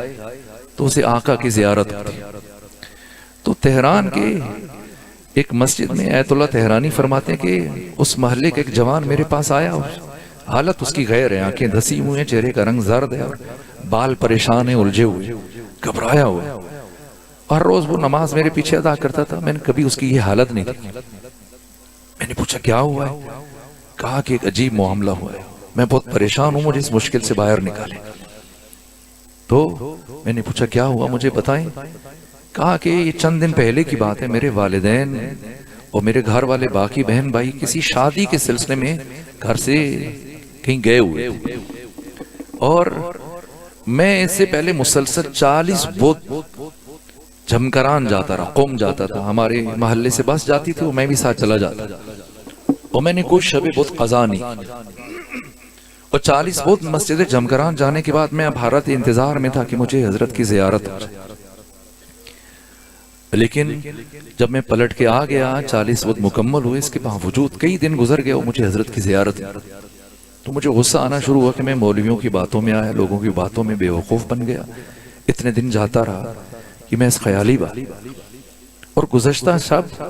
تو اسے آقا کی زیارت ہوتی۔ تو تہران کے ایک مسجد میں ایت اللہ تہرانی فرماتے ہیں کہ اس محلے کا ایک جوان میرے پاس آیا اور حالت اس کی غیر ہے، آنکھیں دھسی ہوئی ہیں، چہرے کا رنگ زرد ہے اور بال پریشان ہیں، الجھے ہوئے، گھبرایا ہوا۔ ہر روز وہ نماز میرے پیچھے ادا کرتا تھا، میں نے کبھی اس کی یہ حالت نہیں دیکھی۔ میں نے پوچھا کیا ہوا ہے؟ کہا کہ ایک عجیب معاملہ ہوا ہے، میں بہت پریشان ہوں، مجھے اس مشکل سے باہر نکالیں۔ تو میں نے پوچھا کیا ہوا، مجھے بتائیں۔ کہا کہ یہ چند دن پہلے کی بات ہے، میرے والدین اور میرے گھر والے باقی بہن بھائی کسی شادی کے سلسلے میں گھر سے کہیں گئے ہوئے تھے، اور میں اس سے پہلے مسلسل 40 بدھ جمکران جاتا رہا، قم جاتا تھا، ہمارے محلے سے بس جاتی تھی، میں بھی ساتھ چلا جاتا، اور میں نے کوئی شب بدھ قضا نہیں۔ اور 40 بدھ مسجد جمکران جانے کے بعد میں اب حالت انتظار میں تھا کہ مجھے حضرت کی زیارت ہو جائے، لیکن جب میں پلٹ کے آ گیا 40 بدھ مکمل ہوئے، اس کے باوجود کئی دن گزر گئے اور مجھے حضرت کی زیارت ہوئی۔ تو مجھے غصہ آنا شروع ہوا کہ میں مولویوں کی باتوں میں آیا، لوگوں کی باتوں میں بے وقوف بن گیا، اتنے دن جاتا رہا کہ میں اس خیالی بات۔ اور گزشتہ شب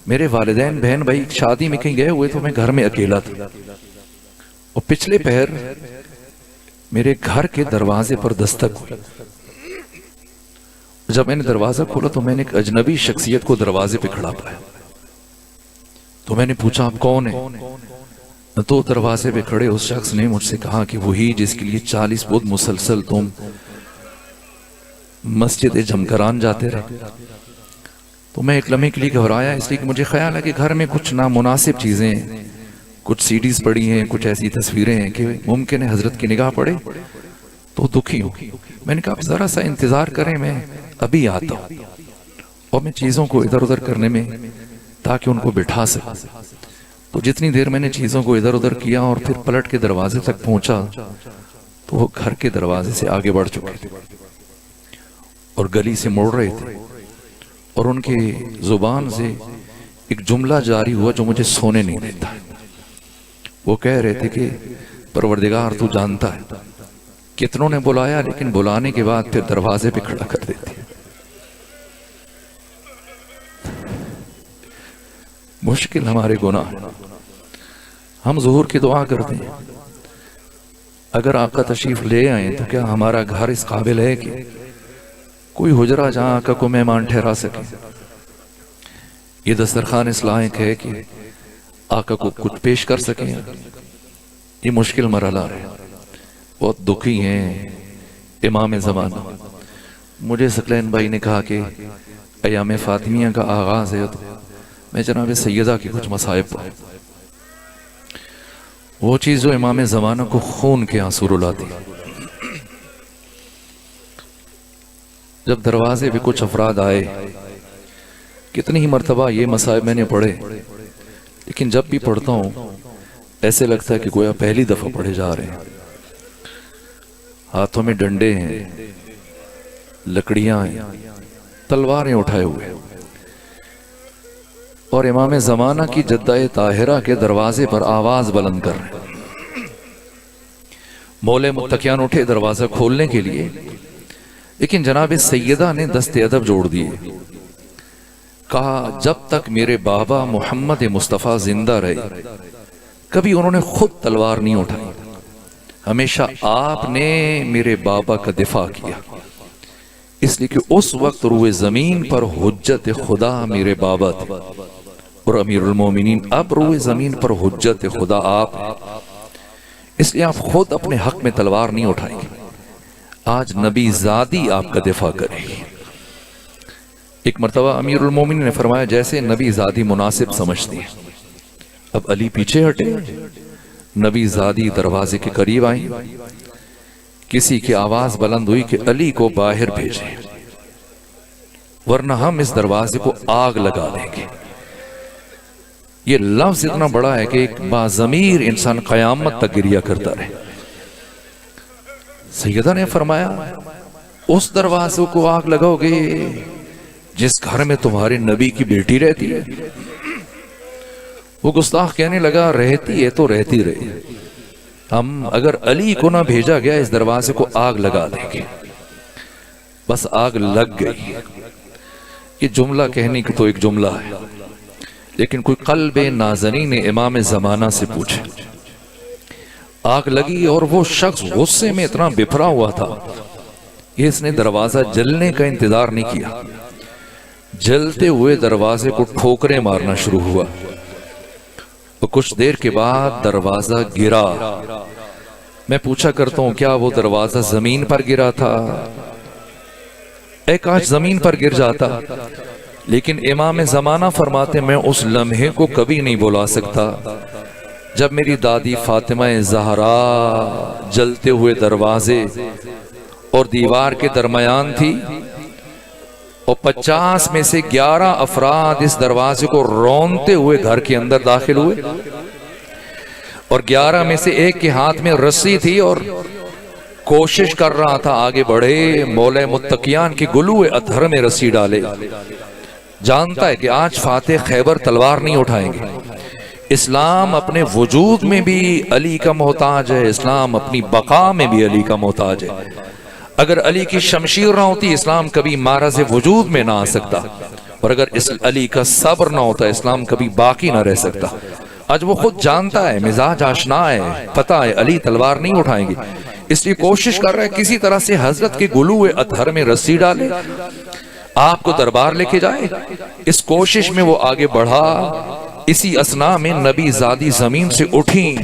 میرے والدین بہن بھائی شادی میں کہیں گئے ہوئے تو میں گھر میں اکیلا تھا، اور پچھلے پہر میرے گھر کے دروازے پر دستک ہوئی۔ جب میں نے دروازہ کھولا تو میں نے ایک اجنبی شخصیت کو دروازے پہ کھڑا پایا۔ تو میں نے پوچھا آپ کون ہیں؟ تو دروازے پہ کھڑے اس شخص نے مجھ سے کہا کہ وہی جس کے لیے 40 بدھ مسلسل تم مسجد جمکران جاتے رہے۔ تو میں ایک لمحے کے لیے گھبرایا، اس لیے کہ مجھے خیال ہے کہ گھر میں کچھ نامناسب چیزیں، کچھ سیڈیز پڑی ہیں، کچھ ایسی تصویریں ہیں کہ ممکن ہے حضرت کی نگاہ پڑے تو دکھی ہوں۔ میں نے کہا ذرا سا انتظار کریں، میں ابھی آتا ہوں، اور میں چیزوں کو ادھر ادھر کرنے میں تاکہ ان کو بٹھا سکوں۔ تو جتنی دیر میں نے چیزوں کو ادھر ادھر کیا اور پھر پلٹ کے دروازے تک پہنچا تو وہ گھر کے دروازے سے آگے بڑھ چکے تھے اور گلی سے مڑ رہے تھے، اور ان کے زبان سے ایک جملہ جاری ہوا جو مجھے سونے نہیں دیتا۔ وہ کہہ رہے تھے کہ پروردگار تو جانتا ہے کتنوں نے بلایا، لیکن بلانے کے بعد پھر دروازے پہ کھڑا کر دیتے۔ مشکل ہمارے گناہ، ہم ظہور کی دعا کرتے ہیں، اگر آقا تشریف لے آئیں تو کیا ہمارا گھر اس قابل ہے کہ کوئی حجرہ جہاں آقا کو مہمان ٹھہرا سکے؟ یہ دسترخوان اس لائق ہے کہ آقا کو کچھ پیش کر سکیں؟ یہ مشکل مرحلہ ہے، بہت دکھی ہیں امام زمانہ۔ مجھے ثقلین بھائی نے کہا کہ ایام فاطمیہ کا آغاز ہے، تو میں جناب سیدہ کی کچھ مصائب پڑھوں، وہ چیز جو امام زمانہ کو خون کے آنسو رلاتی۔ جب دروازے پہ کچھ افراد آئے، کتنی ہی مرتبہ یہ مصائب میں نے پڑھے، لیکن جب بھی پڑھتا ہوں ایسے لگتا ہے کہ گویا پہلی دفعہ پڑھے جا رہے ہیں۔ ہاتھوں میں ڈنڈے ہیں، لکڑیاں ہیں، تلواریں اٹھائے ہوئے، اور امام زمانہ کی جدہ طاہرہ کے دروازے پر آواز بلند کر رہے ہیں۔ مولے متقیان اٹھے دروازہ کھولنے کے لیے، لیکن جناب سیدہ نے دست ادب جوڑ دیے، کہا جب تک میرے بابا محمد مصطفیٰ زندہ رہے کبھی انہوں نے خود تلوار نہیں اٹھائی، ہمیشہ آپ نے میرے بابا کا دفاع کیا، اس لیے کہ اس وقت روئے زمین پر حجت خدا میرے بابا تھے اور امیر المومنین اب روئے زمین پر حجت خدا آپ، اس لیے آپ خود اپنے حق میں تلوار نہیں اٹھائیں گے، آج نبی زادی آپ کا دفاع کرے گی۔ ایک مرتبہ امیر المومنین نے فرمایا جیسے نبی زادی مناسب سمجھتی ہے۔ اب علی پیچھے ہٹے، نبی زادی دروازے کے قریب آئیں، کسی کی آواز بلند ہوئی کہ علی کو باہر بھیجیں ورنہ ہم اس دروازے کو آگ لگا دیں گے۔ یہ لفظ اتنا بڑا ہے کہ ایک باضمیر انسان قیامت تک گریہ کرتا رہے۔ سیدہ نے فرمایا اس دروازے کو آگ لگاؤ گے جس گھر میں تمہارے نبی کی بیٹی رہتی ہے؟ وہ گستاخ کہنے لگا رہتی ہے تو رہتی رہے، ہم اگر علی کو نہ بھیجا گیا اس دروازے کو آگ لگا دیں گے۔ بس آگ لگ گئی۔ یہ جملہ کہنے کی تو ایک جملہ ہے، لیکن کوئی قلب نازنین امام زمانہ سے پوچھے، آگ لگی اور وہ شخص غصے میں اتنا بپھرا ہوا تھا کہ اس نے دروازہ جلنے کا انتظار نہیں کیا، جلتے ہوئے دروازے کو ٹھوکریں مارنا شروع ہوا، اور کچھ دیر کے بعد دروازہ گرا۔ میں پوچھا کرتا ہوں کیا وہ دروازہ زمین پر گرا تھا؟ ایک آج زمین پر گر جاتا، لیکن امام زمانہ فرماتے میں اس لمحے کو کبھی نہیں بلا سکتا جب میری دادی فاطمہ زہرا جلتے ہوئے دروازے اور دیوار کے درمیان تھی، اور 50 میں سے 11 افراد اس دروازے کو رونتے ہوئے گھر کے اندر داخل ہوئے، اور 11 میں سے ایک کے ہاتھ میں رسی تھی اور کوشش کر رہا تھا آگے بڑھے، مولا متقیان کی گلوئے اطہر میں رسی ڈالے۔ جانتا ہے کہ آج فاتح خیبر تلوار نہیں اٹھائیں گے۔ اسلام اپنے وجود میں بھی علی کا محتاج ہے، اسلام اپنی بقا میں بھی علی کا محتاج ہے۔ اگر علی کی شمشیر نہ ہوتی اسلام کبھی معرض وجود میں نہ آ سکتا، اور اگر علی کا صبر نہ ہوتا اسلام کبھی باقی نہ رہ سکتا۔ آج وہ خود جانتا ہے، مزاج آشنا ہے، پتہ ہے علی تلوار نہیں اٹھائیں گے، اس لیے کوشش کر رہا ہے کسی طرح سے حضرت کے گلوئے اطہر میں رسی ڈالے، آپ کو دربار لے کے جائے۔ اس کوشش میں وہ آگے بڑھا اسی اسنا میں نبی زادی زمین سے اٹھیں،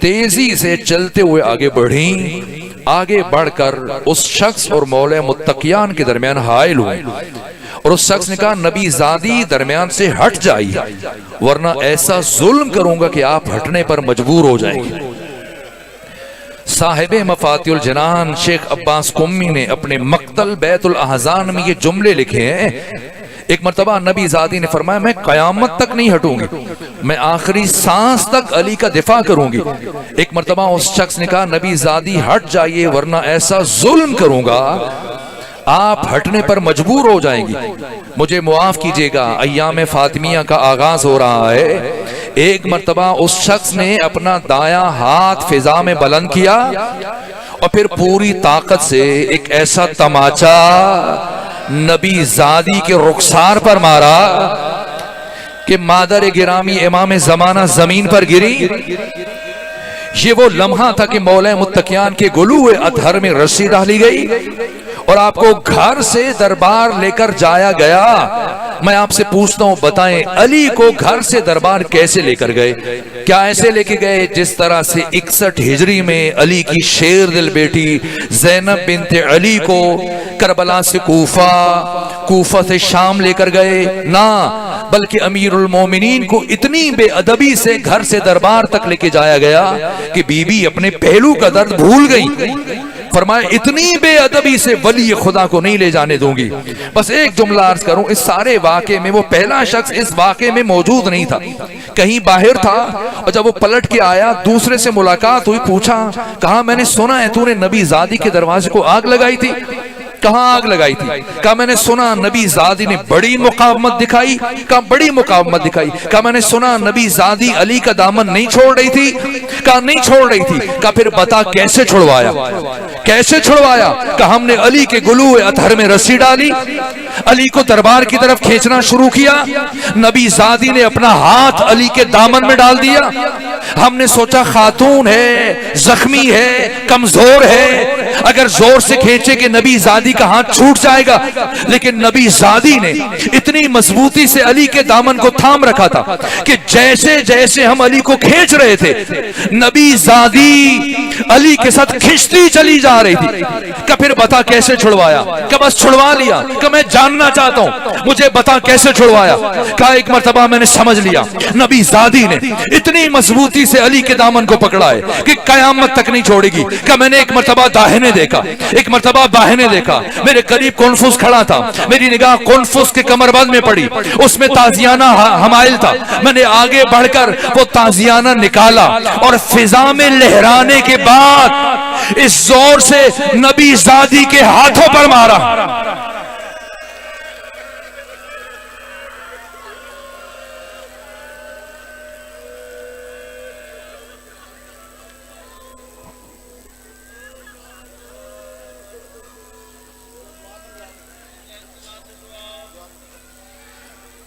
تیزی سے چلتے ہوئے آگے بڑھیں، آگے بڑھ کر اس شخص اور مولا متقیان کے درمیان حائل ہوئے، اور اس شخص نے کہا نبی زادی درمیان سے ہٹ جائیے ورنہ ایسا ظلم کروں گا کہ آپ ہٹنے پر مجبور ہو جائیں گے۔ صاحب مفاتیح الجنان شیخ عباس قمی نے اپنے مقتل بیت الاحزان میں یہ جملے لکھے ہیں۔ ایک مرتبہ نبی زادی نے فرمایا میں قیامت تک نہیں ہٹوں گی، میں آخری سانس تک علی کا دفاع کروں گی۔ ایک مرتبہ اس شخص نے کہا نبی زادی ہٹ جائیے ورنہ ایسا ظلم کروں گا آپ ہٹنے پر مجبور ہو جائیں گی، مجھے معاف کیجیے گا، ایام فاطمیہ کا آغاز ہو رہا ہے۔ ایک مرتبہ اس شخص نے اپنا دایاں ہاتھ فضا میں بلند کیا اور پھر پوری طاقت سے ایک ایسا تماچا نبی زادی کے رخسار پر مارا کہ مادر گرامی امام زمانہ زمین پر گری۔ یہ وہ لمحہ تھا کہ مولا متقیان کے گلوئے اطہر میں رسی ڈالی گئی اور آپ کو گھر سے دربار لے کر جایا گیا۔ میں آپ سے پوچھتا ہوں بتائیں علی کو گھر سے دربار کیسے لے کر گئے؟ کیا ایسے لے کے گئے جس طرح سے 61 ہجری میں علی کی شیر دل بیٹی زینب بنت علی کو کربلا سے کوفہ سے شام لے کر گئے؟ نہ، بلکہ امیر المومنین کو اتنی بے ادبی سے گھر سے دربار تک لے کے جایا گیا کہ بی بی اپنے پہلو کا درد بھول گئی۔ فرمایا اتنی بے ادبی سے ولی خدا کو نہیں لے جانے دوں گی۔ بس ایک جملہ عرض کروں، اس سارے واقعے میں وہ پہلا شخص اس واقعے میں موجود نہیں تھا، کہیں باہر تھا، اور جب وہ پلٹ کے آیا دوسرے سے ملاقات ہوئی، پوچھا، کہا میں نے سنا ہے تو نے نبی زادی کے دروازے کو آگ لگائی تھی۔ کہاں آگ لگائی تھی؟ کہا میں نے سنا نبی زادی نے بڑی مقاومت دکھائی۔ کہا بڑی مقاومت دکھائی۔ کہا میں نے سنا نبی زادی علی کا دامن نہیں چھوڑ رہی تھی۔ کہا نہیں چھوڑ رہی تھی۔ کہا پھر بتا کیسے چھڑوایا؟ کیسے چھڑوایا؟ کہا ہم نے علی کے گلوئے اطہر میں رسی ڈالی، علی کو دربار کی طرف کھینچنا شروع کیا، نبی زادی نے اپنا ہاتھ علی کے دامن میں ڈال دیا۔ ہم نے سوچا خاتون ہے، زخمی ہے، کمزور ہے، اگر زور سے کھینچے کہ نبی زادی کا ہاتھ چھوٹ جائے گا، لیکن نبی زادی نے اتنی مضبوطی سے علی کے دامن کو تھام رکھا تھا کہ جیسے جیسے ہم علی کو کھینچ رہے تھے نبی زادی علی کے ساتھ کھینچتی چلی جا رہی تھی۔ کہ پھر بتا کیسے چھڑوایا؟ کہ بس چھڑوا لیا۔ کہ میں جاننا چاہتا ہوں، مجھے بتا کیسے چھڑوایا؟ کہا ایک مرتبہ میں نے سمجھ لیا نبی زادی نے اتنی مضبوطی سے علی کے دامن کو پکڑا ہے کہ قیامت تک نہیں چھوڑے گی۔ کہ میں نے ایک مرتبہ داہنے دیکھا، ایک مرتبہ باہنے دیکھا، میرے قریب کنفس کھڑا تھا، میری نگاہ کنفس کے کمر بند میں پڑی، اس میں تازیانہ حمائل تھا، میں نے آگے بڑھ کر وہ تازیانہ نکالا اور فضا میں لہرانے کے بعد اس زور سے نبی زادی کے ہاتھوں پر مارا۔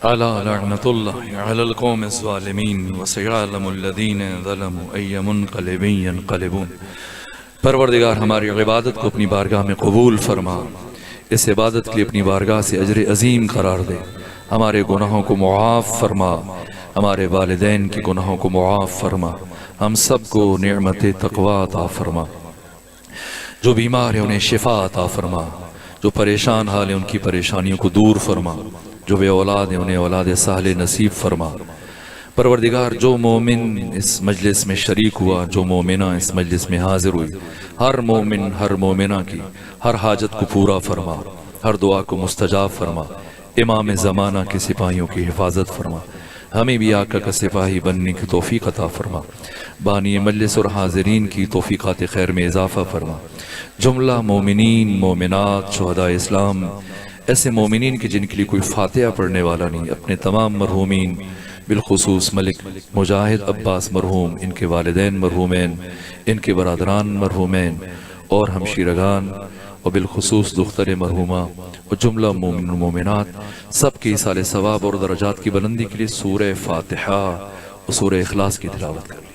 الا لعنت اللہ علی القوم الظالمین وسیعلم الذین ظلموا ای منقلب ینقلبون۔ پروردگار ہماری عبادت کو اپنی بارگاہ میں قبول فرما، اس عبادت کے لیے اپنی بارگاہ سے اجر عظیم قرار دے، ہمارے گناہوں کو معاف فرما، ہمارے والدین کے گناہوں کو معاف فرما، ہم سب کو نعمت تقوی عطا فرما، جو بیمار ہیں انہیں شفا عطا فرما، جو پریشان حال ہیں ان کی پریشانیوں کو دور فرما، جو بے اولاد ہیں انہیں اولاد صالح نصیب فرما۔ پروردگار جو مومن اس مجلس میں شریک ہوا، جو مومنہ اس مجلس میں حاضر ہوئی، ہر مومن ہر مومنہ کی ہر حاجت کو پورا فرما، ہر دعا کو مستجاب فرما، امام زمانہ کے سپاہیوں کی حفاظت فرما، ہمیں بھی آقا کا سپاہی بننے کی توفیق عطا فرما، بانی مجلس اور حاضرین کی توفیقات خیر میں اضافہ فرما، جملہ مومنین مومنات شہداء اسلام، ایسے مومنین کے جن کے لیے کوئی فاتحہ پڑھنے والا نہیں، اپنے تمام مرحومین بالخصوص ملک مجاہد عباس مرحوم، ان کے والدین مرحومین، ان کے برادران مرحومین اور ہمشیرگان، اور بالخصوص دختر مرحومہ اور جملہ مومن و مومنات، سب کی ایصال ثواب اور درجات کی بلندی کے لیے سورہ فاتحہ اور سورہ اخلاص کی تلاوت کریں۔